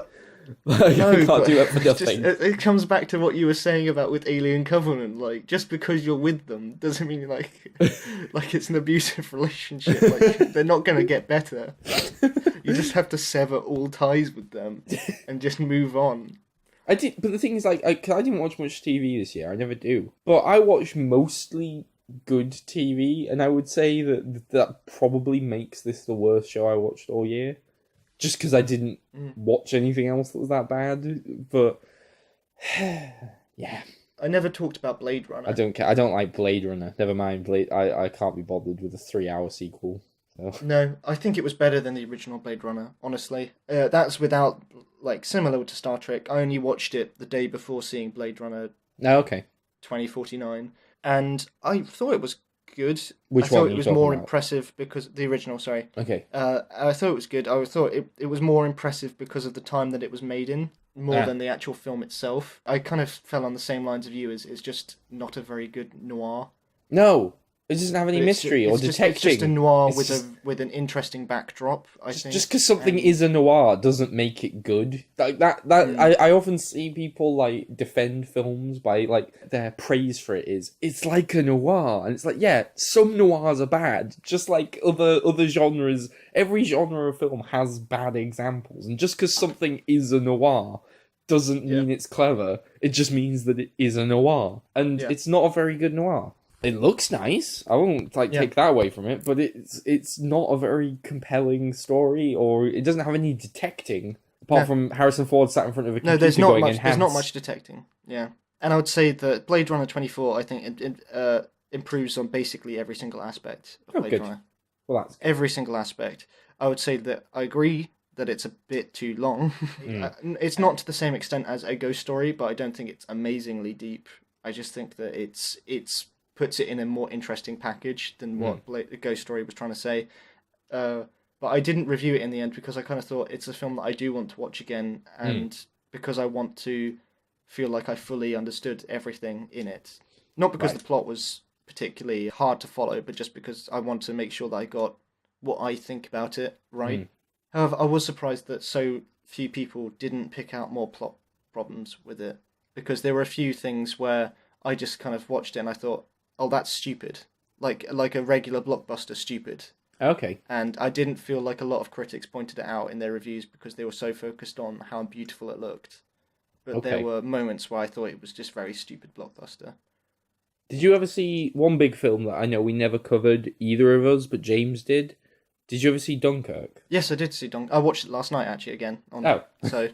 No, I can't do that for nothing. It comes back to what you were saying about with Alien Covenant. Like, just because you're with them doesn't mean like it's an abusive relationship. Like, they're not going to get better. You just have to sever all ties with them and just move on. I did, but the thing is, I didn't watch much TV this year. I never do. But I watch mostly good TV, and I would say that probably makes this the worst show I watched all year. Just because I didn't watch anything else that was that bad, but yeah. I never talked about Blade Runner. I don't care. I don't like Blade Runner. Never mind Blade. I can't be bothered with a 3-hour sequel. So. No, I think it was better than the original Blade Runner. Honestly, that's without similar to Star Trek. I only watched it the day before seeing Blade Runner. No, okay. 2049, and I thought it was good. Which I thought one it was more impressive because the original. Sorry. Okay. I thought it was good. I thought it was more impressive because of the time that it was made in, more than the actual film itself. I kind of fell on the same lines of you. It's just not a very good noir. No, it doesn't have any mystery or detecting. It's just a noir with an interesting backdrop. I think just because something is a noir doesn't make it good. Like that. I often see people defend films by their praise for it's like a noir, and it's like, yeah, some noirs are bad, just like other genres. Every genre of film has bad examples, and just because something is a noir doesn't mean it's clever. It just means that it is a noir, and it's not a very good noir. It looks nice. I won't take that away from it, but it's not a very compelling story, or it doesn't have any detecting apart from Harrison Ford sat in front of a computer. No, there's not going, much. enhance. There's not much detecting. Yeah, and I would say that Blade Runner 24, I think, it improves on basically every single aspect of Blade Runner. Well, that's good. Every single aspect. I would say that I agree that it's a bit too long. It's not to the same extent as A Ghost Story, but I don't think it's amazingly deep. I just think that it's puts it in a more interesting package than what Ghost Story was trying to say. But I didn't review it in the end because I kind of thought it's a film that I do want to watch again, and because I want to feel like I fully understood everything in it. Not because the plot was particularly hard to follow, but just because I want to make sure that I got what I think about it right. However, I was surprised that so few people didn't pick out more plot problems with it, because there were a few things where I just kind of watched it and I thought, oh, that's stupid. Like a regular blockbuster stupid. Okay. And I didn't feel like a lot of critics pointed it out in their reviews because they were so focused on how beautiful it looked. But there were moments where I thought it was just very stupid blockbuster. Did you ever see one big film that I know we never covered, either of us, but James did? Did you ever see Dunkirk? Yes, I did see Dunkirk. I watched it last night, actually, again. So,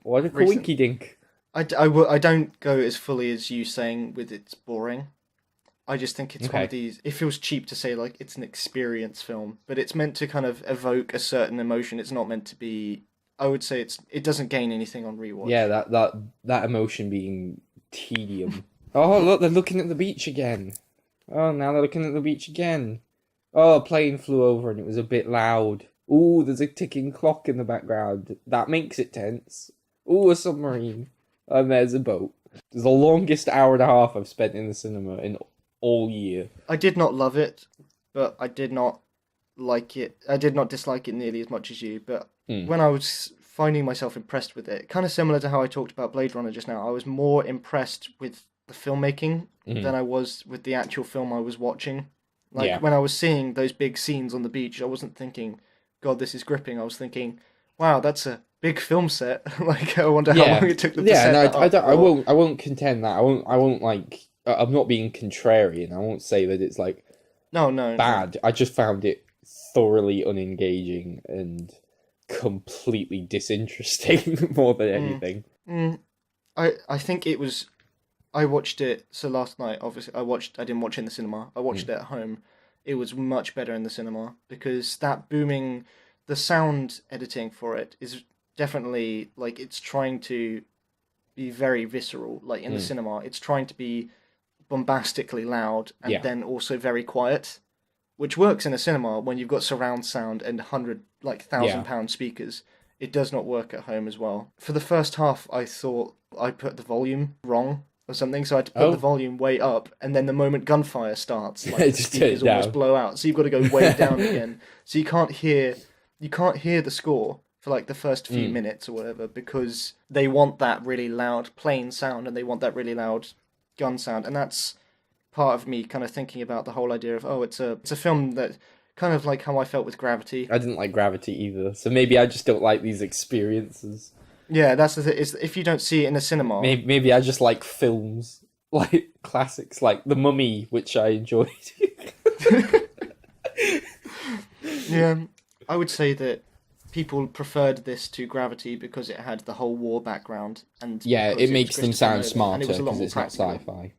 what a coinky dink. I don't go as fully as you saying with it's boring. I just think it's one of these... It feels cheap to say, it's an experience film, but it's meant to kind of evoke a certain emotion. It's not meant to be... I would say it doesn't gain anything on rewatch. Yeah, that emotion being tedium. Oh, look, they're looking at the beach again. Oh, now they're looking at the beach again. Oh, a plane flew over and it was a bit loud. Ooh, there's a ticking clock in the background. That makes it tense. Ooh, a submarine. And there's a boat. It's the longest hour and a half I've spent in the cinema in all year. I did not love it, but I did not like it. I did not dislike it nearly as much as you, but when I was finding myself impressed with it, kind of similar to how I talked about Blade Runner just now, I was more impressed with the filmmaking than I was with the actual film I was watching. When I was seeing those big scenes on the beach, I wasn't thinking, God, this is gripping. I was thinking, wow, that's a big film set. I wonder how long it took them to set that up. I won't contend that. I won't I'm not being contrarian. I won't say that it's No. bad. I just found it thoroughly unengaging and completely disinteresting more than anything. I think it was. I watched it. So last night, obviously, I didn't watch it in the cinema. I watched it at home. It was much better in the cinema because that booming, the sound editing for it is definitely like it's trying to be very visceral. Like in the cinema, it's trying to be bombastically loud and then also very quiet, which works in a cinema when you've got surround sound and 1,000 pound speakers. It does not work at home as well. For the first half, I thought I put the volume wrong or something, so I had to put the volume way up, and then the moment gunfire starts, like the speakers almost blow out. So you've got to go way down again. So you can't hear the score for like the first few minutes or whatever because they want that really loud plane sound and they want that really loud gun sound, and that's part of me kind of thinking about the whole idea of it's a film that kind of like how I felt with Gravity. I didn't like Gravity either, so maybe I just don't like these experiences. Yeah, that's the thing. Is if you don't see it in a cinema, Maybe I just like films, like classics, like The Mummy, which I enjoyed. Yeah, I would say that people preferred this to Gravity because it had the whole war background, and it makes them sound smarter because it's not sci-fi.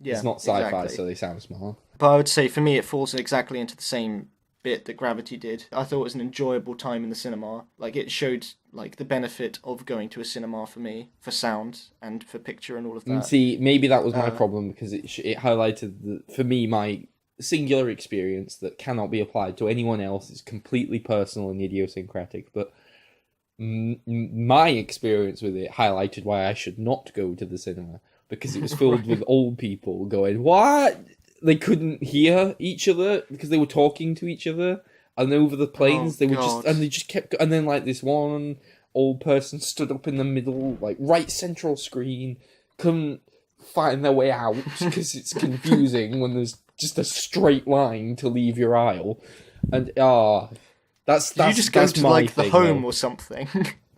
Yeah, it's not sci-fi, exactly. so they sound smart. But I would say for me, it falls exactly into the same bit that Gravity did. I thought it was an enjoyable time in the cinema. Like it showed like the benefit of going to a cinema for me, for sound and for picture and all of that. See, maybe that was my problem because it highlighted for me my singular experience that cannot be applied to anyone else. It's completely personal and idiosyncratic, but my experience with it highlighted why I should not go to the cinema. Because it was filled with old people going, what? They couldn't hear each other because they were talking to each other, and over the planes they just kept. And then like this one old person stood up in the middle, like right central screen, couldn't find their way out because it's confusing when there's just a straight line to leave your aisle, and that's you just go to like thing, the home or something.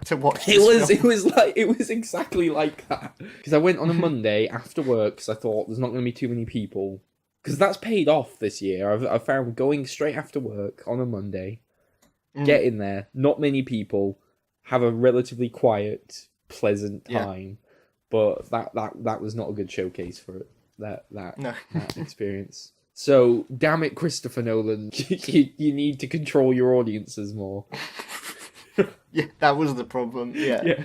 To watch it was exactly like that because I went on a Monday after work because I thought there's not going to be too many people because that's paid off this year. I've found going straight after work on a Monday, get in there, not many people, have a relatively quiet, pleasant time, but that was not a good showcase for it. That experience. So damn it, Christopher Nolan, you need to control your audiences more. Yeah, that was the problem. Yeah.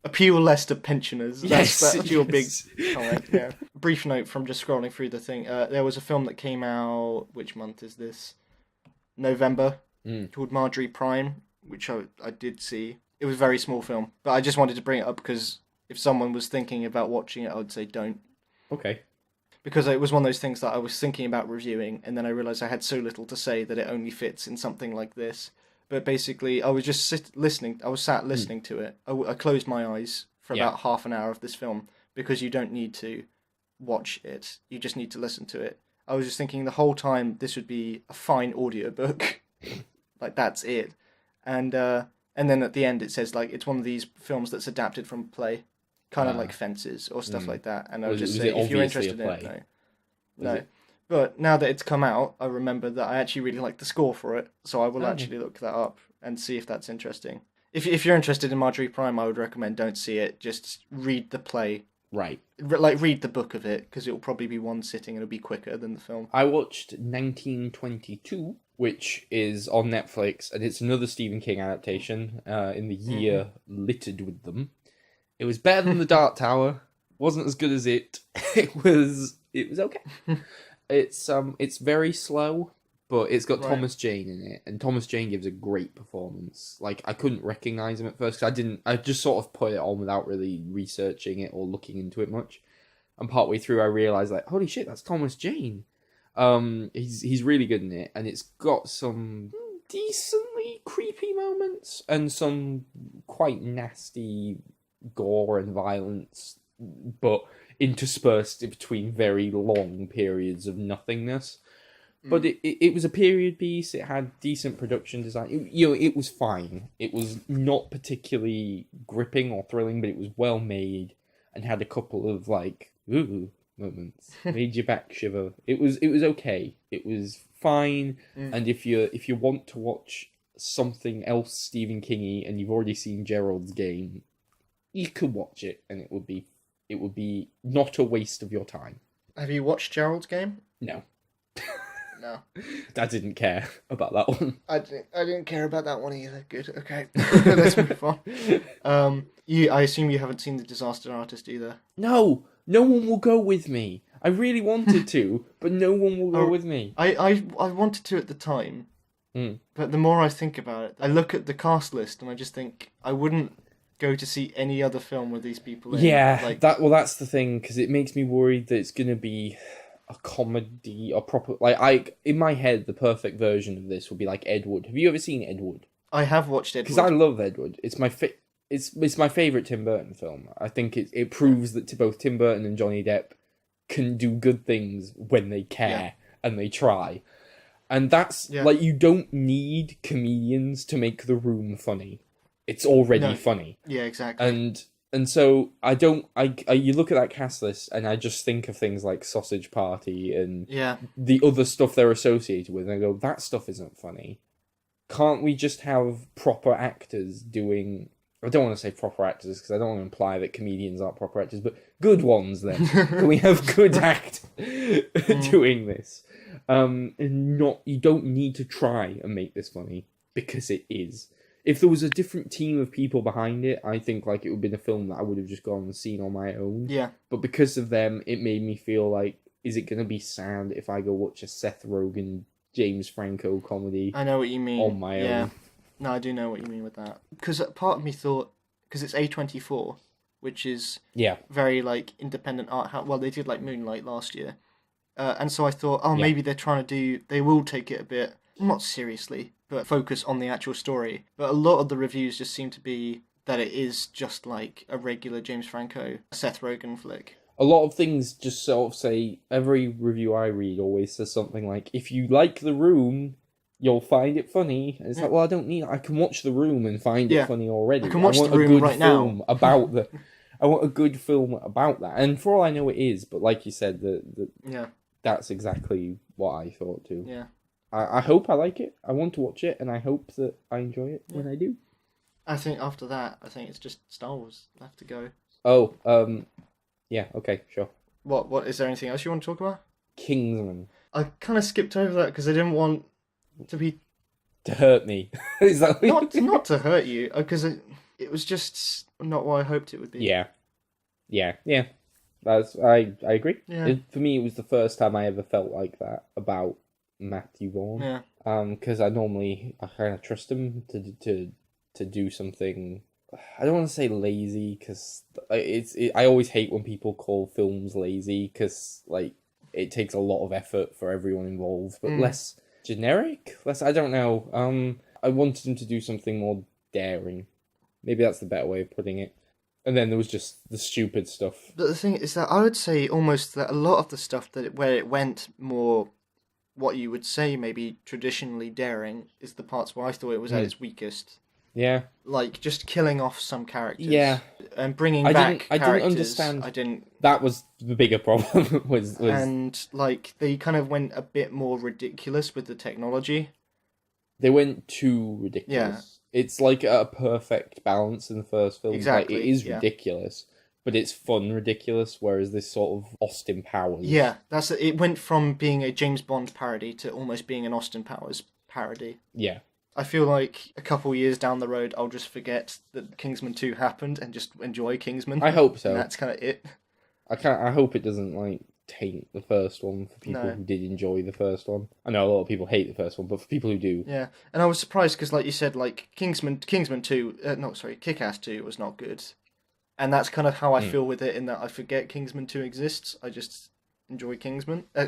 Appeal less to pensioners. That's your big comment. Yeah. Brief note from just scrolling through the thing. There was a film that came out. Which month is this? November. Called Marjorie Prime, which I did see. It was a very small film, but I just wanted to bring it up because if someone was thinking about watching it, I would say don't. Okay. Because it was one of those things that I was thinking about reviewing, and then I realised I had so little to say that it only fits in something like this. But basically, I was just listening. I was sat listening to it. I closed my eyes for about half an hour of this film because you don't need to watch it. You just need to listen to it. I was just thinking the whole time this would be a fine audiobook. Like, that's it. And then at the end it says, like, it's one of these films that's adapted from a play. Kind of like Fences or stuff like that. And I would just say, if you're interested in it, no. But now that it's come out, I remember that I actually really like the score for it, so I will actually look that up and see if that's interesting. If you're interested in Marjorie Prime, I would recommend don't see it, just read the play. Right. Like, read the book of it, because it will probably be one sitting and it'll be quicker than the film. I watched 1922, which is on Netflix, and it's another Stephen King adaptation in the year littered with them. It was better than The Dark Tower, wasn't as good as it. It was okay. It's very slow, but it's got Thomas Jane in it, and Thomas Jane gives a great performance. Like, I couldn't recognize him at first, because I just sort of put it on without really researching it or looking into it much. And partway through, I realized, like, holy shit, that's Thomas Jane. He's really good in it, and it's got some decently creepy moments, and some quite nasty gore and violence, but interspersed between very long periods of nothingness. But it was a period piece. It had decent production design. It was fine. It was not particularly gripping or thrilling, but it was well made and had a couple of like moments. Made your back shiver. It was okay. It was fine. And if you want to watch something else Stephen Kingy and you've already seen Gerald's Game, you could watch it and it would be not a waste of your time. Have you watched Gerald's Game? No. No. I didn't care about that one. I didn't care about that one either. Good. Okay. Let's move on. I assume you haven't seen The Disaster Artist either. No one will go with me. I really wanted to, but no one will go with me. I wanted to at the time, but the more I think about it, I look at the cast list and I just think I wouldn't go to see any other film with these people in. Yeah, that's the thing, because it makes me worried that it's going to be a comedy, or proper... in my head, the perfect version of this would be like Ed Wood. Have you ever seen Ed Wood? I have watched Ed Wood. Because I love Ed Wood. It's my favourite Tim Burton film. I think it proves that both Tim Burton and Johnny Depp can do good things when they care and they try. And that's, you don't need comedians to make The Room funny. It's already funny. Yeah, exactly. And so you look at that cast list and I just think of things like Sausage Party and the other stuff they're associated with, and I go, that stuff isn't funny. Can't we just have proper actors doing... I don't want to say proper actors because I don't want to imply that comedians aren't proper actors, but good ones then. Can we have good actors doing this? And you don't need to try and make this funny, because it is. If there was a different team of people behind it, I think it would have been a film that I would have just gone and seen on my own. Yeah. But because of them, it made me feel like, is it going to be sad if I go watch a Seth Rogen, James Franco comedy? I know what you mean. On my own. No, I do know what you mean with that. Because part of me thought, because it's A24, which is very independent art house. Well, they did Moonlight last year. And so I thought, maybe they're trying to they will take it a bit, not seriously, but focus on the actual story. But a lot of the reviews just seem to be that it is just like a regular James Franco, Seth Rogen flick. A lot of things just sort of say, every review I read always says something like, if you like The Room, you'll find it funny. And it's like, well, I can watch The Room and find it funny already. I can watch The Room right now. I want a good film about that. And for all I know, it is. But like you said, that's exactly what I thought too. Yeah. I hope I like it. I want to watch it, and I hope that I enjoy it when I do. I think after that, it's just Star Wars left to go. Oh, yeah, okay, sure. What is there anything else you want to talk about? Kingsman. I kind of skipped over that because I didn't want to hurt me. Is that not to hurt you, because it was just not what I hoped it would be. Yeah. I agree. Yeah. For me, it was the first time I ever felt like that about Matthew Vaughn. Yeah. Because I kind of trust him to do something. I don't want to say lazy, because I always hate when people call films lazy, because it takes a lot of effort for everyone involved, but less generic. I don't know. I wanted him to do something more daring. Maybe that's the better way of putting it. And then there was just the stupid stuff. But the thing is that I would say almost that a lot of the stuff where it went more, what you would say maybe traditionally daring, is the parts where I thought it was at its weakest. Yeah. Just killing off some characters. Yeah. And bringing back characters. I didn't understand. That was the bigger problem. was... And, they kind of went a bit more ridiculous with the technology. They went too ridiculous. Yeah. It's a perfect balance in the first film. Exactly. It is ridiculous, but it's fun ridiculous, whereas this sort of Austin Powers... Yeah, it went from being a James Bond parody to almost being an Austin Powers parody. Yeah. I feel like a couple years down the road, I'll just forget that Kingsman 2 happened and just enjoy Kingsman. I hope so. And that's kind of it. I hope it doesn't, taint the first one for people who did enjoy the first one. I know a lot of people hate the first one, but for people who do... Yeah, and I was surprised because, like you said, Kingsman 2... Kick-Ass 2 was not good. And that's kind of how I feel with it, in that I forget Kingsman 2 exists. I just enjoy Kingsman. I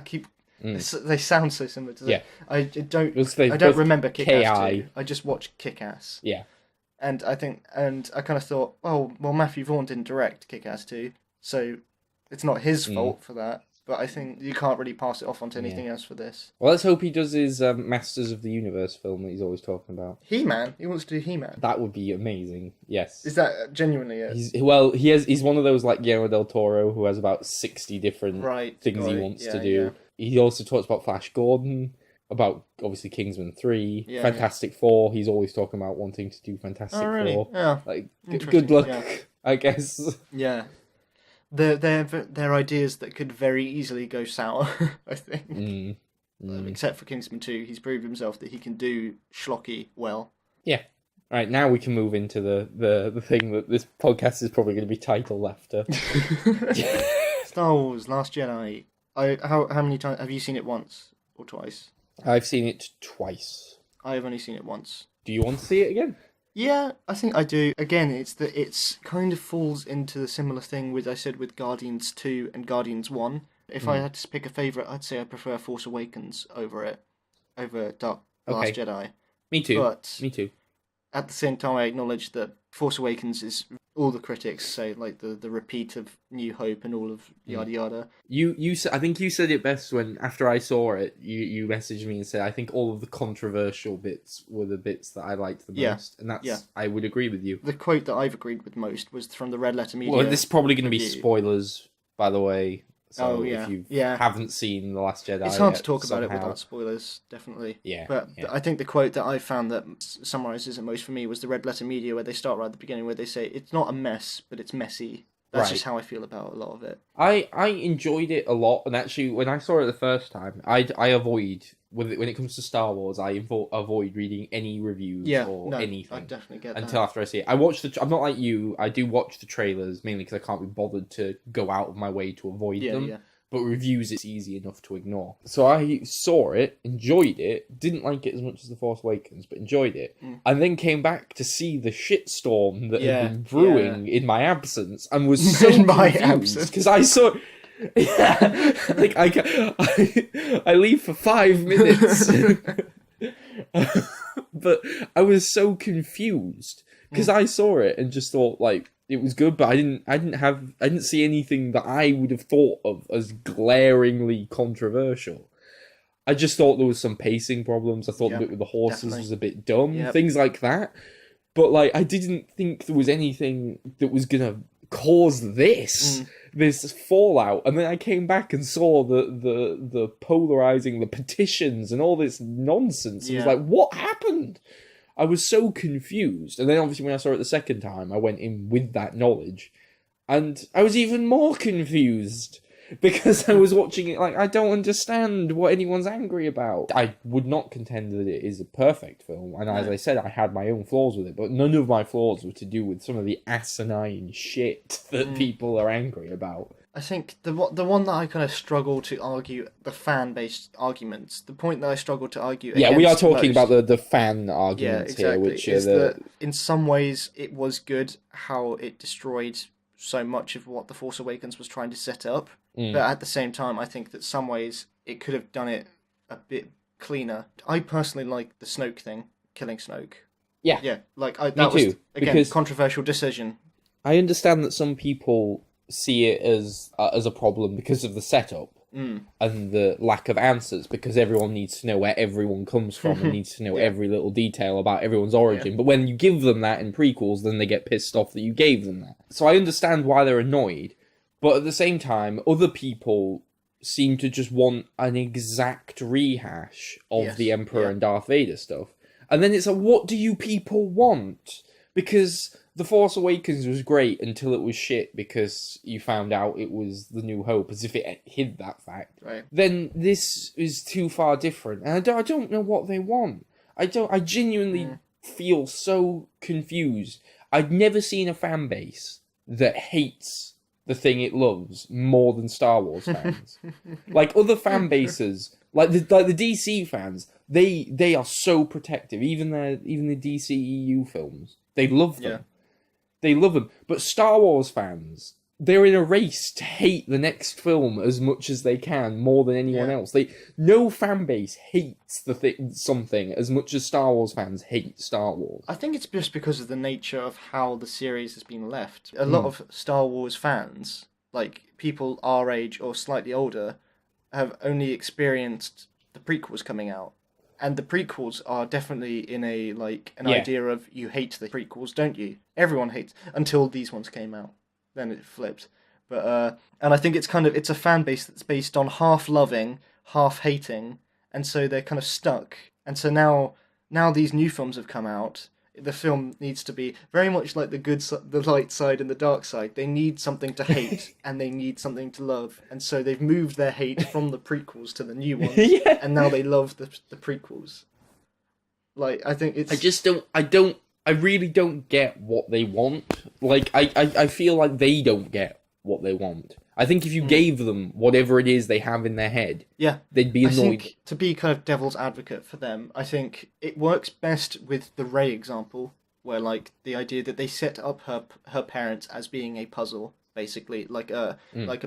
keep... They sound so similar to that. Yeah. I don't remember Kick-Ass 2. I just watched Kick-Ass. Yeah. And I kind of thought, well, Matthew Vaughn didn't direct Kick-Ass 2, so it's not his fault for that. but I think you can't really pass it off onto anything else for this. Well, let's hope he does his Masters of the Universe film that he's always talking about. He-Man? He wants to do He-Man? That would be amazing, yes. Is that genuinely it? He's one of those like Guillermo del Toro who has about 60 different things he wants to do. Yeah. He also talks about Flash Gordon, about obviously Kingsman 3, Fantastic Four. He's always talking about wanting to do Fantastic Four. Yeah. Like, good luck, I guess. Yeah. They're ideas that could very easily go sour, I think. Except for Kingsman 2, he's proved himself that he can do schlocky well. Yeah. Right, now we can move into the thing that this podcast is probably going to be titled after. Star Wars Last Jedi. How many times have you seen it? Once or twice? I've seen it twice. I've only seen it once. Do you want to see it again? Yeah, I think I do. Again, it's kind of falls into the similar thing with Guardians 2 and Guardians 1. If I had to pick a favourite, I'd say I prefer Force Awakens over Last Jedi. Me too. But me too. At the same time, I acknowledge that Force Awakens is, all the critics say, like the repeat of New Hope and all of yada yada. I think you said it best when, after I saw it, you messaged me and said, I think all of the controversial bits were the bits that I liked the most. And that's, I would agree with you. The quote that I've agreed with most was from the Red Letter Media. Well, this is probably going to be spoilers, by the way. So if you haven't seen The Last Jedi, it's hard to talk about it without spoilers, definitely. Yeah. But I think the quote that I found that summarises it most for me was the Red Letter Media, where they start right at the beginning, where they say, it's not a mess, but it's messy. That's just how I feel about a lot of it. I enjoyed it a lot, and actually, when I saw it the first time, I avoid, when it comes to Star Wars, I avoid reading any reviews anything. I definitely get that. Until after I see it. I'm not like you, I do watch the trailers, mainly because I can't be bothered to go out of my way to avoid them. Yeah. But reviews, it's easy enough to ignore. So I saw it, enjoyed it, didn't like it as much as The Force Awakens, but enjoyed it. And then came back to see the shitstorm that had been brewing in my absence, and was so confused. Because I saw... like, I leave for 5 minutes. But I was so confused. Because I saw it and just thought, like, it was good, but I didn't see anything that I would have thought of as glaringly controversial. I just thought there was some pacing problems. I thought the bit with the horses was a bit dumb, things like that. But like, I didn't think there was anything that was gonna cause this fallout. And then I came back and saw the polarizing, the petitions, and all this nonsense. It was like, what happened? I was so confused. And then obviously when I saw it the second time, I went in with that knowledge. And I was even more confused. Because I was watching it like, I don't understand what anyone's angry about. I would not contend that it is a perfect film. And as I said, I had my own flaws with it. But none of my flaws were to do with some of the asinine shit that people are angry about. I think the one that I kind of struggle to argue, the fan-based arguments, the point that I struggle to argue against we are talking about the fan arguments here, which is that in some ways it was good how it destroyed so much of what The Force Awakens was trying to set up. But at the same time, I think that some ways it could have done it a bit cleaner. I personally like the Snoke thing, killing Snoke. Yeah, like that was, again, controversial decision. I understand that some people see it as a problem because of the setup and the lack of answers, because everyone needs to know where everyone comes from and needs to know every little detail about everyone's origin. But when you give them that in prequels, then they get pissed off that you gave them that. So I understand why they're annoyed, but at the same time, other people seem to just want an exact rehash of the Emperor and Darth Vader stuff. And then it's like, what do you people want? Because The Force Awakens was great until it was shit because you found out it was The New Hope, as if it hid that fact. Right. Then this is too far different, and I don't know what they want. I genuinely feel so confused. I've never seen a fan base that hates the thing it loves more than Star Wars fans. Like, other fan bases, like the DC fans, they are so protective. Even the DCEU films, they love them. Yeah. They love them. But Star Wars fans, they're in a race to hate the next film as much as they can, more than anyone else. No fan base hates something as much as Star Wars fans hate Star Wars. I think it's just because of the nature of how the series has been left. A lot of Star Wars fans like people our age or slightly older, have only experienced the prequels coming out. And the prequels are definitely in a like an idea of you hate the prequels, don't you? Everyone hates until these ones came out. Then it flipped. But and I think it's a fan base that's based on half loving, half hating, and so they're kind of stuck. And so now these new films have come out. The film needs to be very much like the light side and the dark side. They need something to hate and they need something to love, and so they've moved their hate from the prequels to the new ones, and now they love the prequels. Like, I think it's. I really don't get what they want. Like, I feel like they don't get what they want. I think if you gave them whatever it is they have in their head, they'd be annoyed. I think, to be kind of devil's advocate for them, I think it works best with the Rey example, where like the idea that they set up her parents as being a puzzle, basically like a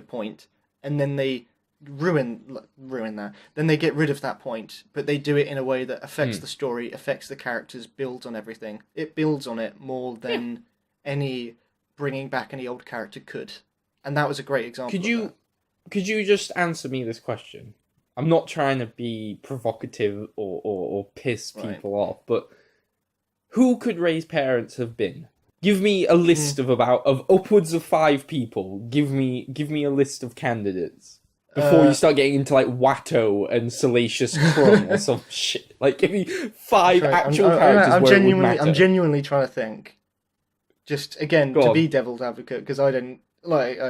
point, and then they ruin that. Then they get rid of that point, but they do it in a way that affects the story, affects the characters, builds on everything. It builds on it more than any bringing back any old character could. And that was a great example. Could you just answer me this question? I'm not trying to be provocative or piss people off, but who could Rey's parents have been? Give me a list of upwards of 5 people. Give me a list of candidates before you start getting into like Watto and Salacious Crumb or some shit. Like, give me 5 actual characters. I'm genuinely trying to think. Just again to be devil's advocate, because I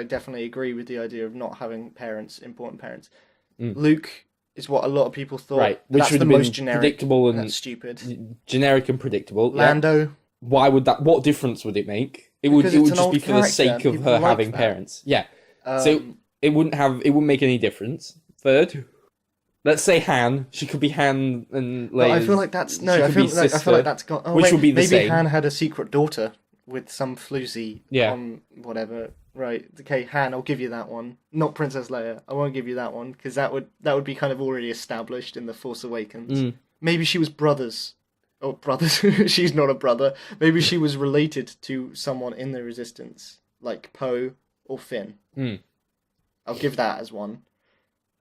definitely agree with the idea of not having important parents. Luke is what a lot of people thought. Right, which that's would the have been most generic predictable and that's stupid. Generic and predictable. Lando. Yeah. Why would that? What difference would it make? It would just be for the sake of her having parents. Yeah. So it wouldn't make any difference. Third, let's say Han. She could be Han and Leia. I feel like that's I feel like that's gone. Which would be the same. Maybe Han had a secret daughter with some floozy on whatever. Right, okay, Han, I'll give you that one. Not Princess Leia. I won't give you that one, because that would be kind of already established in The Force Awakens. Maybe she was brothers. Oh, brothers. She's not a brother. Maybe she was related to someone in the Resistance, like Poe or Finn. I'll give that as one.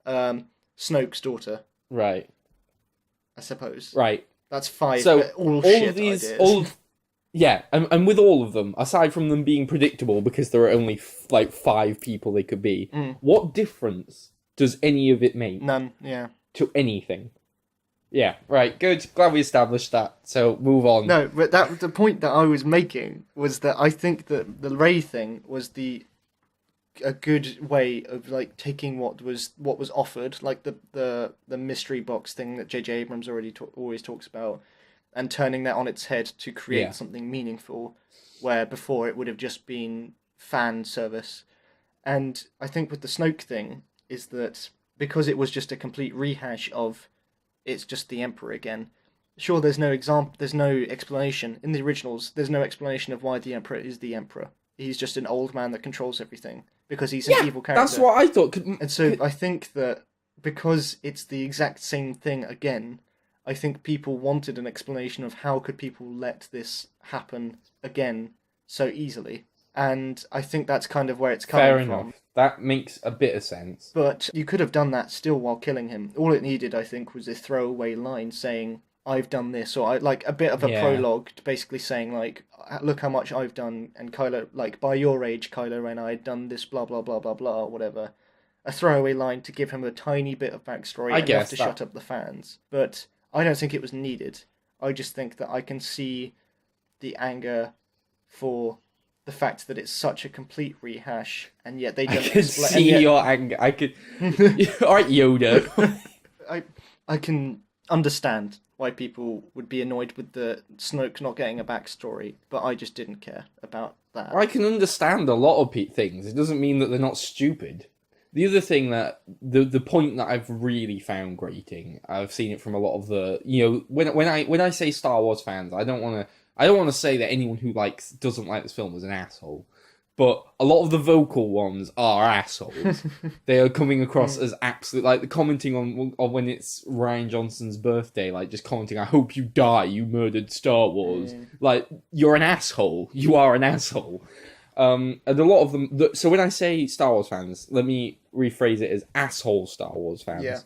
Snoke's daughter. Right. I suppose. Right. That's 5. So all shit of these, ideas. Yeah, and with all of them, aside from them being predictable because there are only 5 people they could be, what difference does any of it make? None, yeah. To anything. Yeah, right, good. Glad we established that. So, move on. No, but the point that I was making was that I think that the Rey thing was a good way of like taking what was offered, like the mystery box thing that J.J. Abrams always talks about, and turning that on its head to create something meaningful, where before it would have just been fan service. And I think with the Snoke thing is that because it was just a complete rehash of it's just the Emperor again. Sure, there's no explanation in the originals. There's no explanation of why the Emperor is the Emperor. He's just an old man that controls everything because he's an evil character. That's what I thought. And so I think that because it's the exact same thing again, I think people wanted an explanation of how could people let this happen again so easily. And I think that's kind of where it's coming from. Fair enough. That makes a bit of sense. But you could have done that still while killing him. All it needed, I think, was a throwaway line saying, I've done this, or like a bit of a prologue basically saying, like, look how much I've done, and Kylo, like, by your age, Kylo Ren, I had done this, blah, blah, blah, blah, blah, or whatever. A throwaway line to give him a tiny bit of backstory enough to shut up the fans. But I don't think it was needed. I just think that I can see the anger for the fact that it's such a complete rehash, and yet they don't. I can see your anger. I could. All right, Yoda. I can understand why people would be annoyed with the Snoke not getting a backstory, but I just didn't care about that. I can understand a lot of things. It doesn't mean that they're not stupid. The other thing that the point that I've really found grating, I've seen it from a lot of the when I say Star Wars fans, I don't want to say that anyone who doesn't like this film is an asshole, but a lot of the vocal ones are assholes. They are coming across as absolute, like, commenting on when it's Rian Johnson's birthday, like, just commenting, I hope you die, you murdered Star Wars. Like, you're an asshole. You are an asshole. And a lot of them. So when I say Star Wars fans, let me rephrase it as asshole Star Wars fans. Yeah.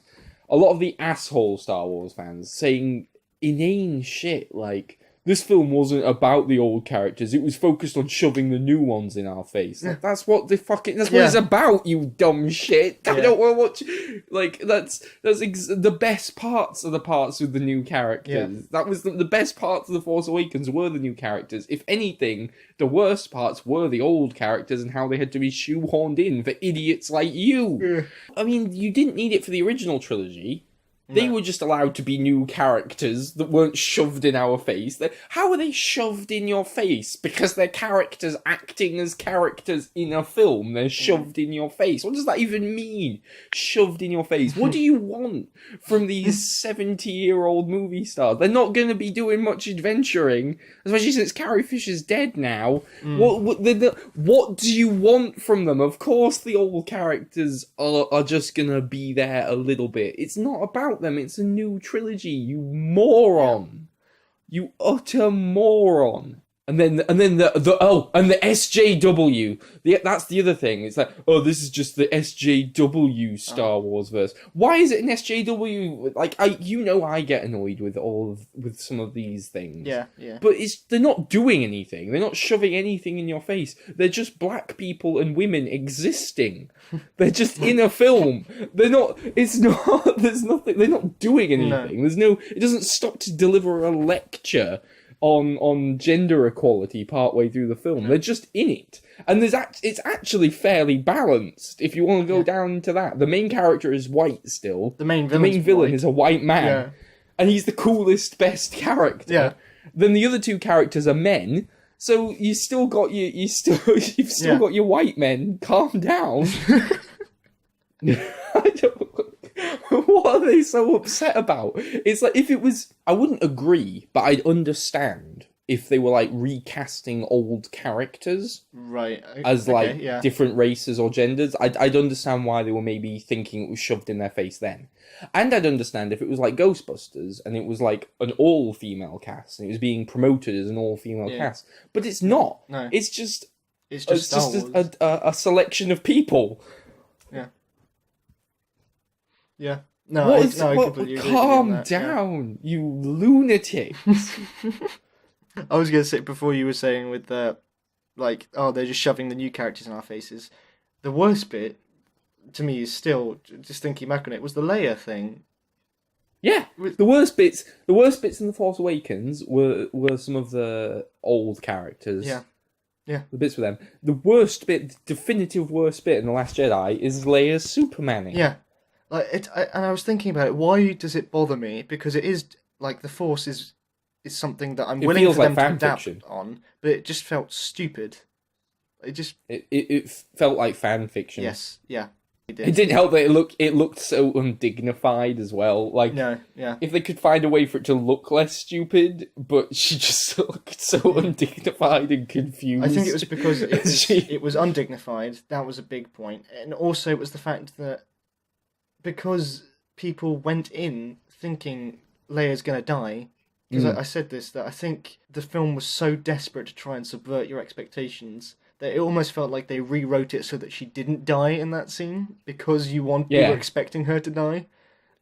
A lot of the asshole Star Wars fans saying inane shit like, this film wasn't about the old characters, it was focused on shoving the new ones in our face. Like, that's what that's what it's about, you dumb shit. I don't want to watch... Like, the best parts are the parts with the new characters. Yeah. That was the best parts of The Force Awakens were the new characters. If anything, the worst parts were the old characters and how they had to be shoehorned in for idiots like you. Yeah. I mean, you didn't need it for the original trilogy. They were just allowed to be new characters that weren't shoved in our face. How are they shoved in your face? Because they're characters acting as characters in a film. They're shoved in your face. What does that even mean? Shoved in your face. What do you want from these 70-year-old movie stars? They're not going to be doing much adventuring, especially since Carrie Fisher's dead now. What do you want from them? Of course the old characters are just going to be there a little bit. It's not about them. It's a new trilogy, you moron. You utter moron. And then the SJW. That's the other thing. It's like, oh, this is just the SJW Star Wars verse. Why is it an SJW? Like, I get annoyed with some of these things. Yeah. But they're not doing anything. They're not shoving anything in your face. They're just black people and women existing. They're just in a film. They're not. It's not. There's nothing. They're not doing anything. No. It doesn't stop to deliver a lecture on gender equality partway through the film. They're just in it, and it's actually fairly balanced if you want to go down to that. The main character is white still. The main villain is a white man, and he's the coolest, best character. Yeah. Then the other two characters are men, so you've still got your white men. Calm down. What are they so upset about? It's like, if it was... I wouldn't agree, but I'd understand if they were, like, recasting old characters. Right. As, different races or genders. I'd understand why they were maybe thinking it was shoved in their face then. And I'd understand if it was like Ghostbusters, and it was, like, an all-female cast, and it was being promoted as an all-female cast. But it's not. No. It's just a selection of people. Yeah. Yeah. No, I completely agree. Calm down, you lunatics. I was going to say, before you were saying with the, they're just shoving the new characters in our faces. The worst bit, to me, is still, just thinking back on it, was the Leia thing. Yeah, the worst bits in The Force Awakens were some of the old characters. Yeah. Yeah. The bits with them. The worst bit, the definitive worst bit in The Last Jedi is Leia's Supermaning. Yeah. And I was thinking about it. Why does it bother me? Because it is the Force is something that I'm willing for them to adapt on, but it just felt stupid. It felt like fan fiction. Yes, yeah. It didn't help that it looked so undignified as well. If they could find a way for it to look less stupid, but she just looked so undignified and confused. I think it was because it was undignified. That was a big point, and also it was the fact that, because people went in thinking Leia's going to die, because I said this, that I think the film was so desperate to try and subvert your expectations that it almost felt like they rewrote it so that she didn't die in that scene, because you were expecting her to die,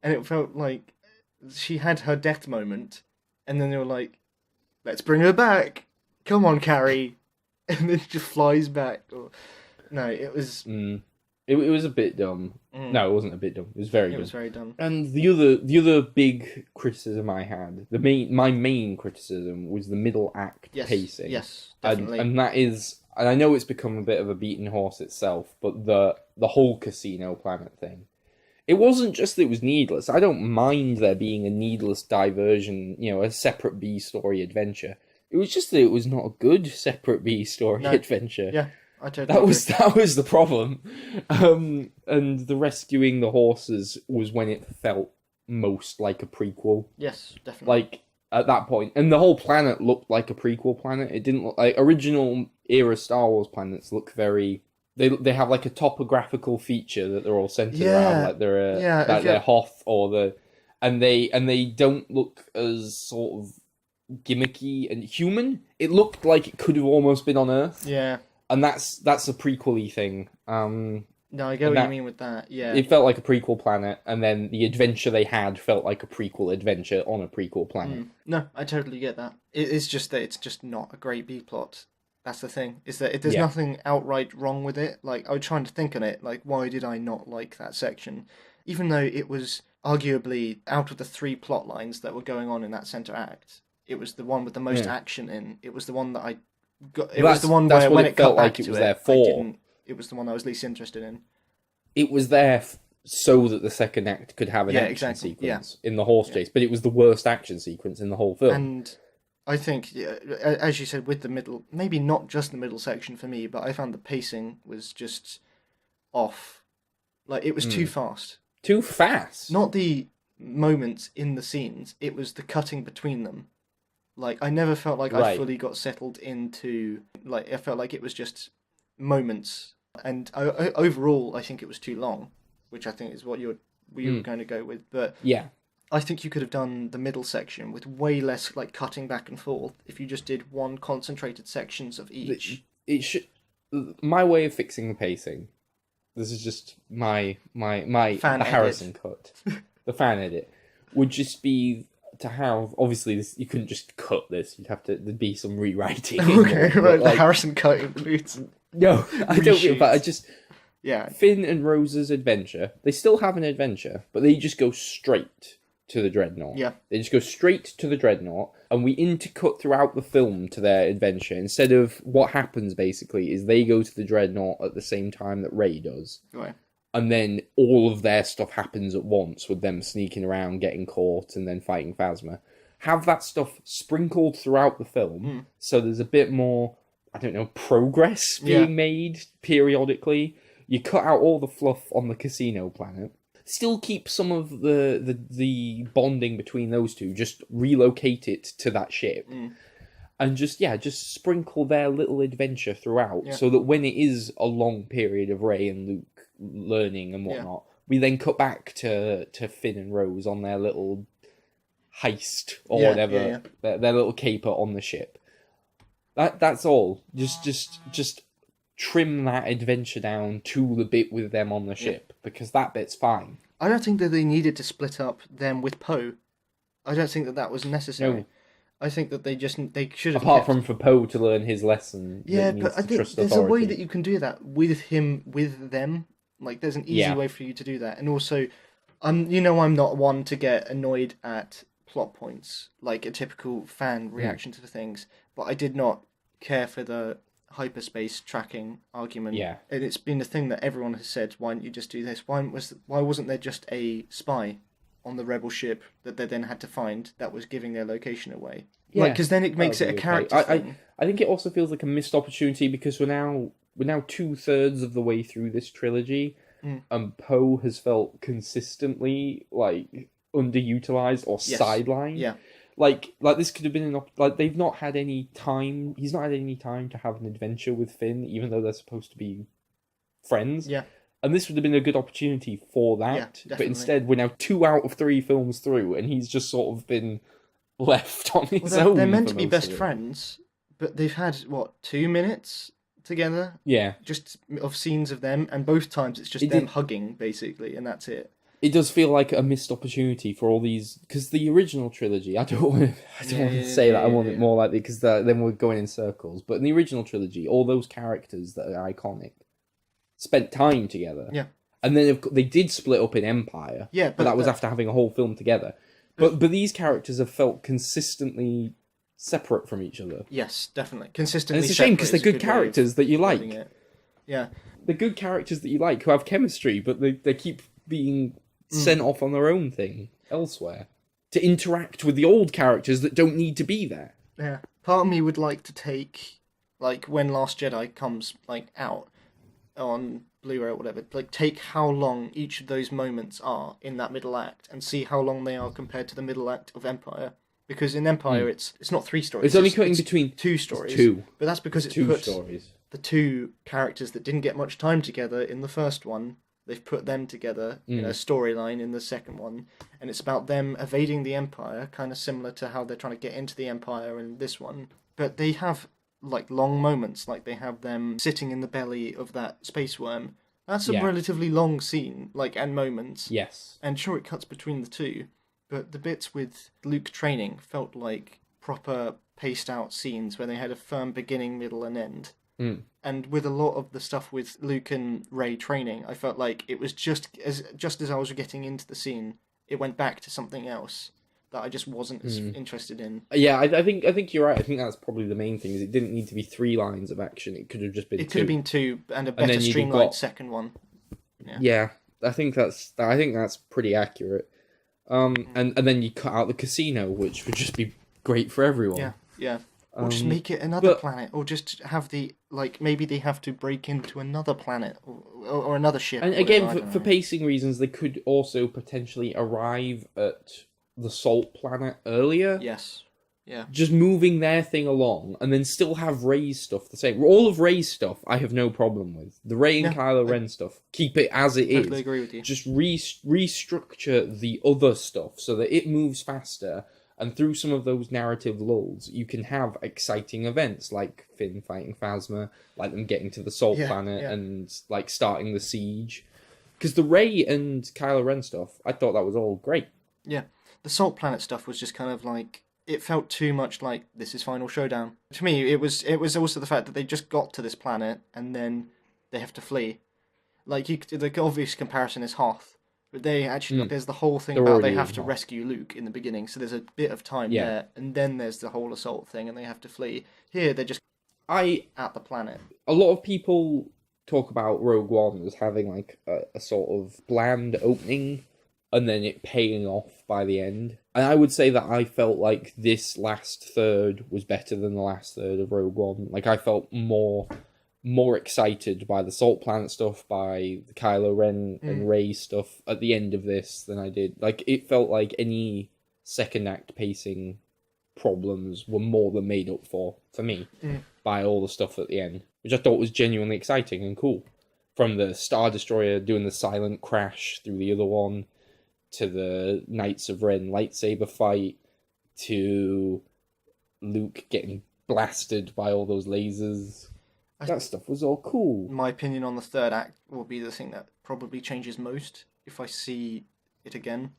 and it felt like she had her death moment, and then they were like, let's bring her back, come on Carrie, and then she just flies back. No, it was... It was a bit dumb. No, it wasn't a bit dumb. It was very dumb. It was very dumb. And the other big criticism I had, my main criticism, was the middle act pacing. Yes, definitely. And that is, and I know it's become a bit of a beaten horse itself, but the whole Casino Planet thing, it wasn't just that it was needless. I don't mind there being a needless diversion, a separate B-story adventure. It was just that it was not a good separate B-story adventure. Yeah. That was the problem, and the rescuing the horses was when it felt most like a prequel. Yes, definitely. At that point, and the whole planet looked like a prequel planet. It didn't look like original era Star Wars planets. Look very. They have a topographical feature that they're all centered around, like they're Hoth and they don't look as sort of gimmicky and human. It looked like it could have almost been on Earth. Yeah. and that's a prequel-y thing. No, I get what you mean with that. Yeah, it felt like a prequel planet, and then the adventure they had felt like a prequel adventure on a prequel planet. No, I totally get that. It's just that it's just not a great B plot. That's the thing. Is that there's nothing outright wrong with it. Like I was trying to think on it. Like why did I not like that section, even though it was arguably out of the 3 plot lines that were going on in that center act, it was the one with the most action in. It was the one that I got. It was the one where when it felt like it was there for. It was the one I was least interested in. It was there so that the second act could have an action sequence in the horse chase, but it was the worst action sequence in the whole film. And I think, as you said, with the middle, maybe not just the middle section for me, but I found the pacing was just off. Like, it was too fast. Too fast? Not the moments in the scenes, it was the cutting between them. Like, I never felt like I fully got settled into, like, I felt like it was just moments. And overall, I think it was too long, which I think is what you were going to go with. But yeah, I think you could have done the middle section with way less like cutting back and forth if you just did one concentrated sections of each. It should. My way of fixing the pacing. This is just my Harrison cut. The fan edit would just be to have, obviously this, you couldn't just cut this. You'd have to there'd be some rewriting. Okay, right. The Harrison cut includes. No, I don't. But I just. Yeah. Finn and Rose's adventure. They still have an adventure, but they just go straight to the Dreadnought. Yeah. They just go straight to the Dreadnought, and we intercut throughout the film to their adventure. Instead of what happens, basically, is they go to the Dreadnought at the same time that Rey does. Right. And then all of their stuff happens at once, with them sneaking around, getting caught, and then fighting Phasma. Have that stuff sprinkled throughout the film, so there's a bit more, I don't know, progress being made periodically. You cut out all the fluff on the casino planet. Still keep some of the bonding between those two. Just relocate it to that ship. And just sprinkle their little adventure throughout. So that when it is a long period of Rey and Luke learning and whatnot, we then cut back to Finn and Rose on their little heist or whatever. Their little caper on the ship. That's all. Just trim that adventure down to the bit with them on the ship, because that bit's fine. I don't think that they needed to split up them with Poe. I don't think that was necessary. No. I think that they should have. Apart from for Poe to learn his lesson. Yeah, but I think there's a way that you can do that with them. Like, there's an easy way for you to do that. And also, I'm not one to get annoyed at plot points, like a typical fan reaction to things, but I did not care for the hyperspace tracking argument. Yeah. And it's been a thing that everyone has said, why don't you just do this? Why wasn't there just a spy on the rebel ship that they then had to find that was giving their location away? Yeah. Because then it makes it a character thing. I think it also feels like a missed opportunity, because we're now 2/3 of the way through this trilogy, and Poe has felt consistently like underutilized or sidelined. Yeah. Like this could have been they've not had any time. He's not had any time to have an adventure with Finn, even though they're supposed to be friends. Yeah. And this would have been a good opportunity for that. Yeah, but instead, we're now 2 out of 3 films through, and he's just sort of been left on his own. They're meant to be best friends, but they've had 2 minutes together? Yeah. Just of scenes of them, and both times it's just them hugging, basically, and that's it. It does feel like a missed opportunity for all these, because the original trilogy, I don't want to say that. I want it more likely, because then we're going in circles. But in the original trilogy, all those characters that are iconic spent time together. Yeah. And then they did split up in Empire. Yeah, but that was after having a whole film together. But these characters have felt consistently separate from each other. Yes, definitely. Consistently. And it's a shame, because they're good characters that you like. Yeah. They're good characters that you like, who have chemistry, but they keep being sent off on their own thing elsewhere to interact with the old characters that don't need to be there. Yeah. Part of me would like to take, when Last Jedi comes out on Blu-ray or whatever, take how long each of those moments are in that middle act and see how long they are compared to the middle act of Empire. Because in Empire, it's not 3 stories. It's only cutting between 2 stories. 2. But that's because it's 2 stories. The 2 characters that didn't get much time together in the first one, they've put them together in a storyline in the second one, and it's about them evading the Empire, kind of similar to how they're trying to get into the Empire in this one. But they have like long moments, like they have them sitting in the belly of that space worm. That's a Yeah. relatively long scene, like, and moments. Yes. And sure, it cuts between the two, but the bits with Luke training felt like proper paced out scenes where they had a firm beginning, middle, and end. Mm. And with a lot of the stuff with Luke and Rey training, I felt like it was just as I was getting into the scene, it went back to something else that I just wasn't as interested in. Yeah, I think you're right. I think that's probably the main thing. Is it didn't need to be 3 lines of action. It could have just been It two. could have been two, and a And then better you'd have streamlined got- second one. Yeah, I think that's pretty accurate. And then you cut out the casino, which would just be great for everyone. Yeah, yeah. Or just make it another planet, or just have maybe they have to break into another planet or another ship. And or again, whatever, for pacing reasons, they could also potentially arrive at the Salt Planet earlier. Yes. Yeah. Just moving their thing along, and then still have Rey's stuff the same. All of Rey's stuff, I have no problem with. The Rey and Kylo Ren stuff, keep it as it is. Totally agree with you. Just restructure the other stuff so that it moves faster, and through some of those narrative lulls, you can have exciting events like Finn fighting Phasma, like them getting to the Salt Planet, and like starting the siege. Because the Rey and Kylo Ren stuff, I thought that was all great. Yeah, the Salt Planet stuff was just kind of like, it felt too much like this is Final Showdown. To me, it was also the fact that they just got to this planet and then they have to flee. Like, the obvious comparison is Hoth, but they actually there's the whole thing about they have to rescue Luke in the beginning, so there's a bit of time there, and then there's the whole assault thing, and they have to flee. Here, they're just at the planet. A lot of people talk about Rogue One as having like a sort of bland opening, and then it paying off by the end. And I would say that I felt like this last third was better than the last third of Rogue One. Like, I felt more excited by the Salt Planet stuff, by the Kylo Ren and Rey stuff at the end of this than I did. Like, it felt like any second act pacing problems were more than made up for me, by all the stuff at the end, which I thought was genuinely exciting and cool. From the Star Destroyer doing the silent crash through the other one, to the Knights of Ren lightsaber fight, to Luke getting blasted by all those lasers. That stuff was all cool. My opinion on the third act will be the thing that probably changes most if I see it again.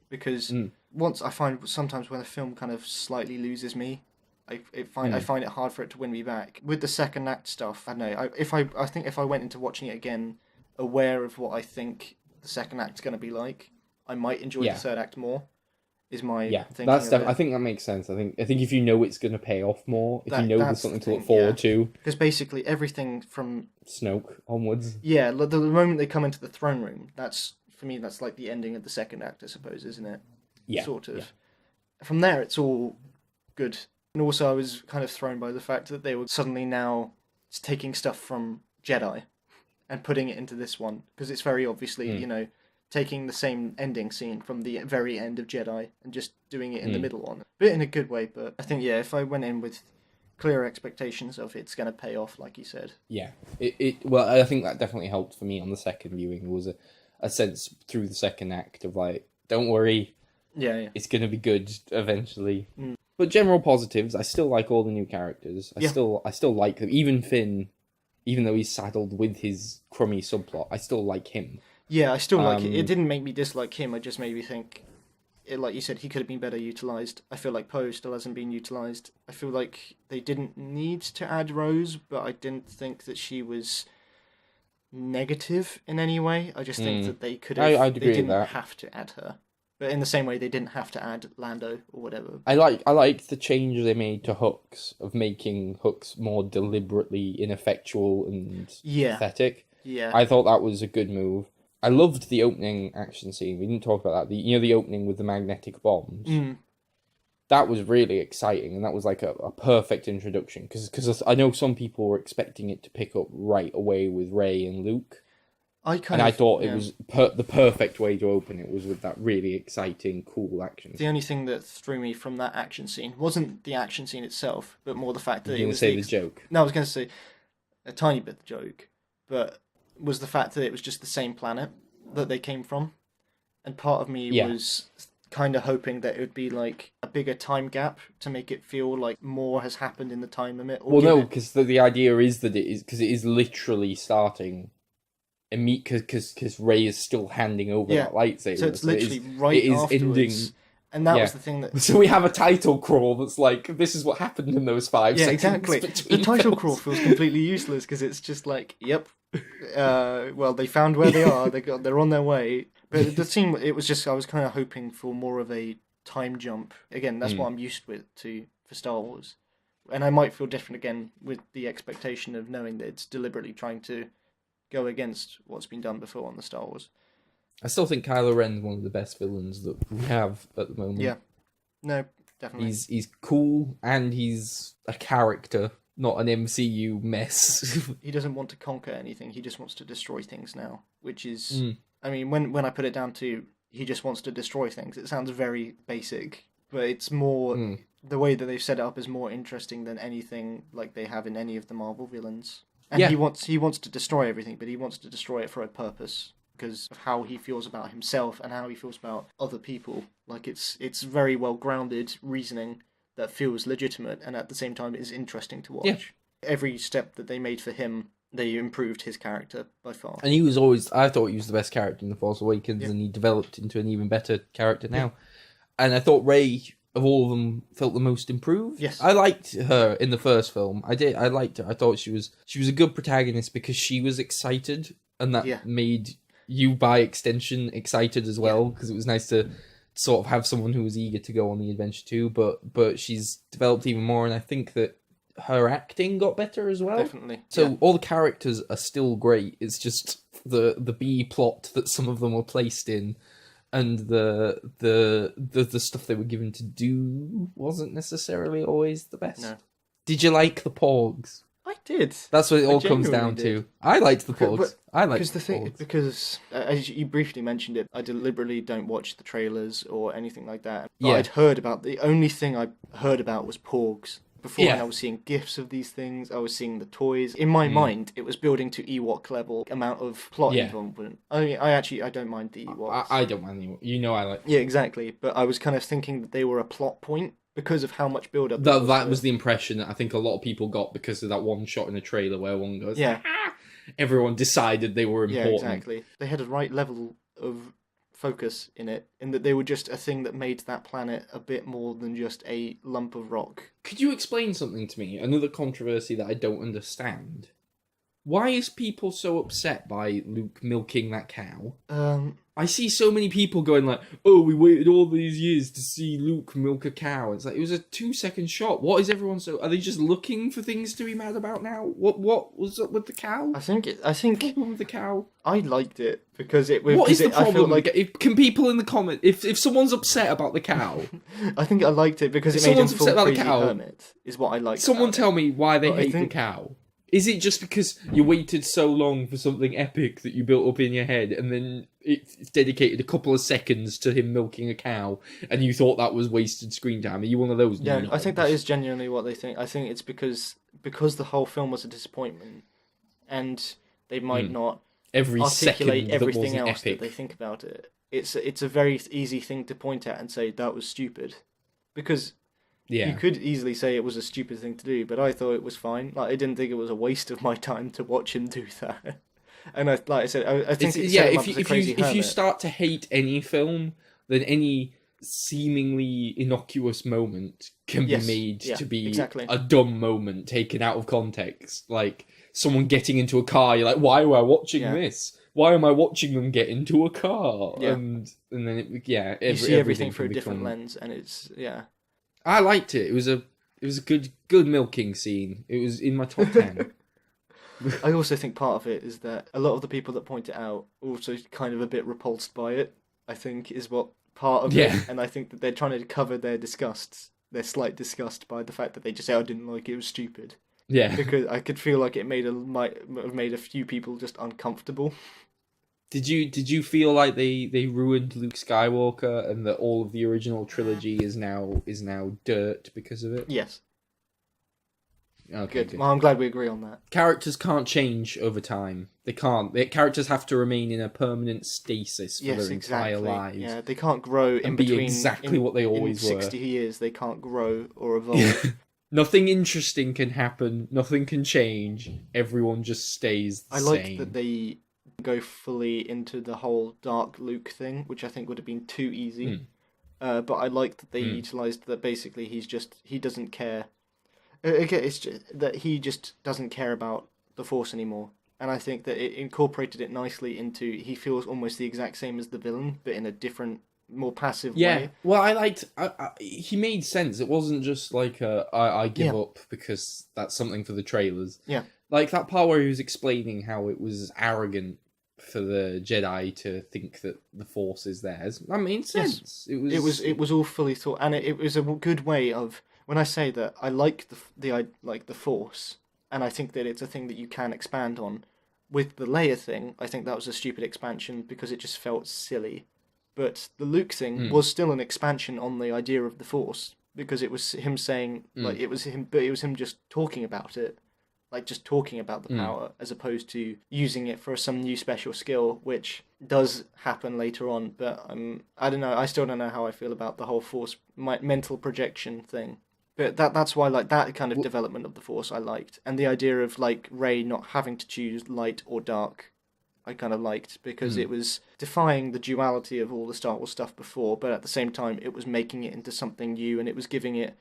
Because once I find sometimes when a film kind of slightly loses me, I find it hard for it to win me back. With the second act stuff, I don't know. I think if I went into watching it again, aware of what I think the second act's going to be like, I might enjoy the third act more. Is my thinking. I think that makes sense. I think if you know it's going to pay off more, if you know there's something to look forward to, because basically everything from Snoke onwards. Yeah, the moment they come into the throne room, that's for me. That's like the ending of the second act, I suppose, isn't it? Yeah. Sort of. Yeah. From there, it's all good. And also, I was kind of thrown by the fact that they were suddenly now taking stuff from Jedi and putting it into this one, because it's very obviously, taking the same ending scene from the very end of Jedi and just doing it in the middle one. But in a good way, but I think, if I went in with clear expectations of it's going to pay off, like you said. Yeah. Well, I think that definitely helped for me on the second viewing. Was a sense through the second act of like, don't worry, it's going to be good eventually. But general positives, I still like all the new characters. I still like them. Even Finn, even though he's saddled with his crummy subplot, I still like him. Yeah, I still like it. It didn't make me dislike him. It just made me think, like you said, he could have been better utilised. I feel like Poe still hasn't been utilised. I feel like they didn't need to add Rose, but I didn't think that she was negative in any way. I just think that they could have. They didn't have to add her. But in the same way, they didn't have to add Lando or whatever. I like the change they made to Hux, of making Hux more deliberately ineffectual and pathetic. Yeah. I thought that was a good move. I loved the opening action scene. We didn't talk about that. The opening with the magnetic bombs. That was really exciting, and that was like a perfect introduction. Because I know some people were expecting it to pick up right away with Rey and Luke. I thought it was the perfect way to open it was with that really exciting, cool action. The only thing that threw me from that action scene wasn't the action scene itself, but more the fact that it was the joke. No, I was going to say a tiny bit the joke, but was the fact that it was just the same planet that they came from, and part of me was kind of hoping that it would be like a bigger time gap to make it feel like more has happened in the time limit. Well, no, because the idea is that it is literally starting. Because Rey is still handing over that lightsaber. So it's literally right afterwards. Ending. And that was the thing that... So we have a title crawl that's like, this is what happened in those 5 seconds. Yeah, exactly. The title crawl feels completely useless because it's just like, yep, well, they found where they are, they're on their way. But the scene, it was just, I was kind of hoping for more of a time jump. Again, that's what I'm used to for Star Wars. And I might feel different again with the expectation of knowing that it's deliberately trying to go against what's been done before on the Star Wars. I still think Kylo Ren's one of the best villains that we have at the moment. Yeah, no, definitely. He's cool and he's a character, not an MCU mess. He doesn't want to conquer anything. He just wants to destroy things now, which is, I mean, when I put it down to he just wants to destroy things, it sounds very basic, but it's more the way that they've set it up is more interesting than anything like they have in any of the Marvel villains. And he wants to destroy everything, but he wants to destroy it for a purpose. Because of how he feels about himself and how he feels about other people. Like, it's very well-grounded reasoning that feels legitimate and at the same time is interesting to watch. Yeah. Every step that they made for him, they improved his character by far. And he was always... I thought he was the best character in The Force Awakens, and he developed into an even better character now. And I thought Rey, of all of them, felt the most improved. Yes. I liked her in the first film. I did. I liked her. I thought she was a good protagonist because she was excited, and that made... you, by extension, excited as well, because it was nice to sort of have someone who was eager to go on the adventure too, but she's developed even more, and I think that her acting got better as well. Definitely. So all the characters are still great, it's just the B plot that some of them were placed in, and the stuff they were given to do wasn't necessarily always the best. No. Did you like the Porgs? I did. That's what it all comes down to. I liked the Porgs. Because as you briefly mentioned it, I deliberately don't watch the trailers or anything like that. But the only thing I heard about was Porgs. Before, and I was seeing GIFs of these things, I was seeing the toys. In my mind, it was building to Ewok level amount of plot involvement. I mean, I don't mind the Ewoks. I don't mind the Ewoks. You know I like them. Yeah, exactly. But I was kind of thinking that they were a plot point. Because of how much build-up... That was the impression that I think a lot of people got because of that one shot in the trailer where one goes... Yeah. Everyone decided they were important. Yeah, exactly. They had a right level of focus in it, in that they were just a thing that made that planet a bit more than just a lump of rock. Could you explain something to me? Another controversy that I don't understand. Why is people so upset by Luke milking that cow? I see so many people going like, oh, we waited all these years to see Luke milk a cow. It's like, it was a 2-second shot. What is everyone so... Are they just looking for things to be mad about now? What was up with the cow? I think... What's wrong with the cow? I liked it because it... What is the problem? Can people in the comment... If someone's upset about the cow... I think I liked it because it made him feel crazy hermit, is what I liked. Someone tell me why they hate the cow. Is it just because you waited so long for something epic that you built up in your head, and then it's dedicated a couple of seconds to him milking a cow, and you thought that was wasted screen time? Are you one of those? Yeah, I think that is genuinely what they think. I think it's because the whole film was a disappointment, and they might not articulate everything else that they think about it. It's a very easy thing to point at and say that was stupid, because... Yeah. You could easily say it was a stupid thing to do, but I thought it was fine. Like, I didn't think it was a waste of my time to watch him do that. And I think if you start to hate any film, then any seemingly innocuous moment can be made to be a dumb moment taken out of context. Like someone getting into a car, you're like, why am I watching this? Why am I watching them get into a car? Yeah. And then you see everything through a different lens, and it's I liked it. It was a good milking scene. It was in my top 10. I also think part of it is that a lot of the people that point it out are also kind of a bit repulsed by it, I think, is what part of it. And I think that they're trying to cover their slight disgust by the fact that they just say, I didn't like it, it was stupid. Yeah. Because I could feel like it might have made a few people just uncomfortable. Did you feel like they ruined Luke Skywalker and that all of the original trilogy is now dirt because of it? Yes. Okay, good. Well, I'm glad we agree on that. Characters can't change over time. They can't. Characters have to remain in a permanent stasis for their entire lives. Yeah, they can't grow in be between. Exactly what they always in were. 60 years, they can't grow or evolve. Nothing interesting can happen. Nothing can change. Everyone just stays the same. I like that they go fully into the whole Dark Luke thing, which I think would have been too easy. But I like that they utilised that basically he doesn't care. Again, it's just that he just doesn't care about the Force anymore. And I think that it incorporated it nicely into he feels almost the exact same as the villain, but in a different, more passive way. Well, I liked... he made sense. It wasn't just like I give up because that's something for the trailers. Yeah. Like that part where he was explaining how it was arrogant for the Jedi to think that the Force is theirs. That made sense. Yes. It was all fully thought, and it was a good way of... When I say that I like the Force, and I think that it's a thing that you can expand on, with the Leia thing, I think that was a stupid expansion because it just felt silly. But the Luke thing was still an expansion on the idea of the Force because it was him saying it was him just talking about it, like just talking about the power as opposed to using it for some new special skill, which does happen later on. But I don't know. I still don't know how I feel about the whole Force mental projection thing. But that's why like that kind of development of the Force I liked, and the idea of like Rey not having to choose light or dark, I kind of liked because it was defying the duality of all the Star Wars stuff before, but at the same time it was making it into something new, and it was giving it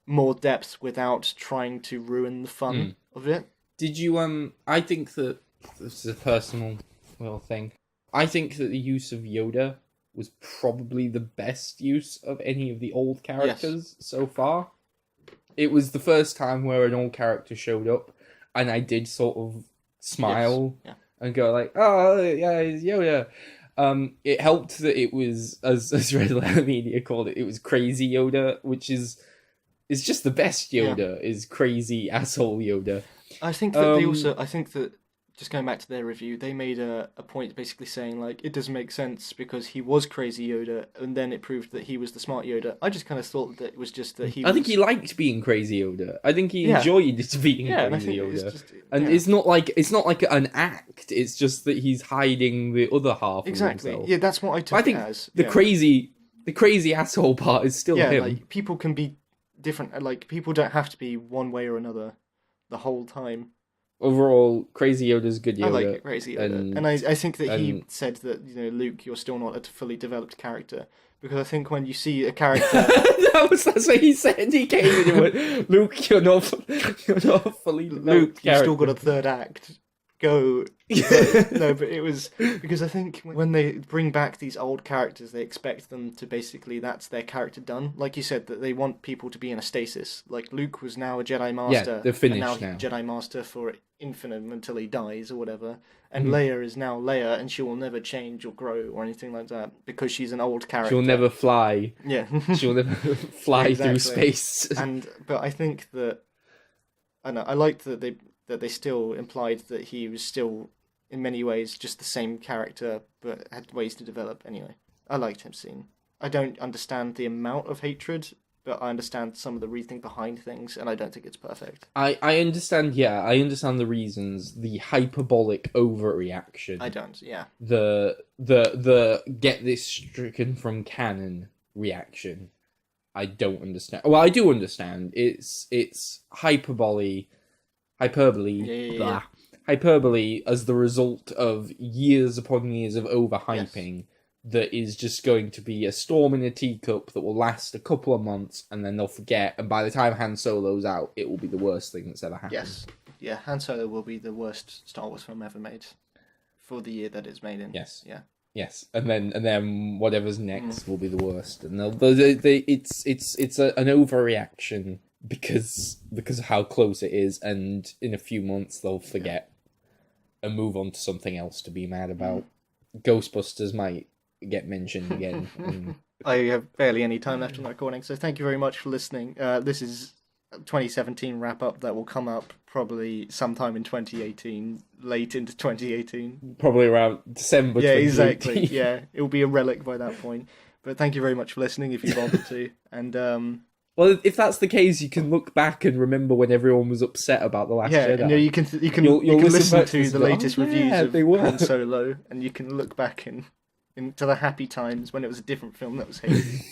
more depth without trying to ruin the fun of it. Did you I think that this is a personal thing. I think that the use of Yoda was probably the best use of any of the old characters so far. It was the first time where an old character showed up, and I did sort of smile and go like, "Oh yeah, it's Yoda." It helped that it was, as Red Letter Media called it, it was Crazy Yoda, which is just the best Yoda. Is crazy asshole Yoda. I think that I think that just going back to their review, they made a point basically saying like it doesn't make sense because he was Crazy Yoda, and then it proved that he was the smart Yoda. I just kind of thought that it was just that he. I think he liked being Crazy Yoda. I think he enjoyed being Crazy Yoda, it's not like an act. It's just that he's hiding the other half. Exactly. Of himself. Yeah, that's what I took it as. The crazy asshole part is still him. Like people can be different. Like people don't have to be one way or another the whole time. Overall, Crazy Yoda's good Yoda. I like it, Crazy Yoda. And I think that he said that, Luke, you're still not a fully developed character. Because I think when you see a character... that's what he said. He came in and went, Luke, you're not fully developed Luke, character. You've still got a third act. Go. But it was... Because I think when they bring back these old characters, they expect them to basically... That's their character done. Like you said, that they want people to be in a stasis. Like, Luke was now a Jedi Master. Yeah, they're finished now. He's a Jedi Master for infinite until he dies or whatever. And Leia is now Leia, and she will never change or grow or anything like that because she's an old character. She'll never fly. Yeah. She'll never fly through space. But I think that... I know, I liked that they still implied that he was still, in many ways, just the same character, but had ways to develop anyway. I liked him scene. I don't understand the amount of hatred, but I understand some of the reasoning behind things, and I don't think it's perfect. I understand, I understand the reasons, the hyperbolic overreaction. I don't, yeah. The get this stricken from canon reaction. I don't understand. Well, I do understand. It's hyperbole, hyperbole as the result of years upon years of overhyping that is just going to be a storm in a teacup that will last a couple of months and then they'll forget, and by the time Han Solo's out, it will be the worst thing that's ever happened. Yes. Yeah, Han Solo will be the worst Star Wars film ever made for the year that it's made in. Yes. Yeah. Yes, and then whatever's next will be the worst, and it's an overreaction because of how close it is, and in a few months they'll forget and move on to something else to be mad about. Ghostbusters might get mentioned again. I have barely any time left on the recording, so thank you very much for listening. This is 2017 wrap up that will come up probably sometime in 2018, late into 2018. Probably around December 2018. Yeah, exactly. Yeah, it will be a relic by that point. But thank you very much for listening if you bothered to. And Well, if that's the case, you can look back and remember when everyone was upset about The Last Jedi. Yeah, you can You'll listen to the go, latest oh, yeah, reviews of they were. Han Solo, and you can look back into the happy times when it was a different film that was hated.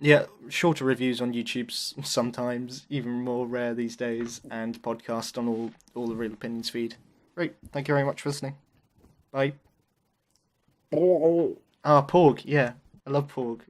Yeah, shorter reviews on YouTube sometimes, even more rare these days, and podcast on all the Real Opinions feed. Great, thank you very much for listening. Bye. Porg, yeah. I love Porg.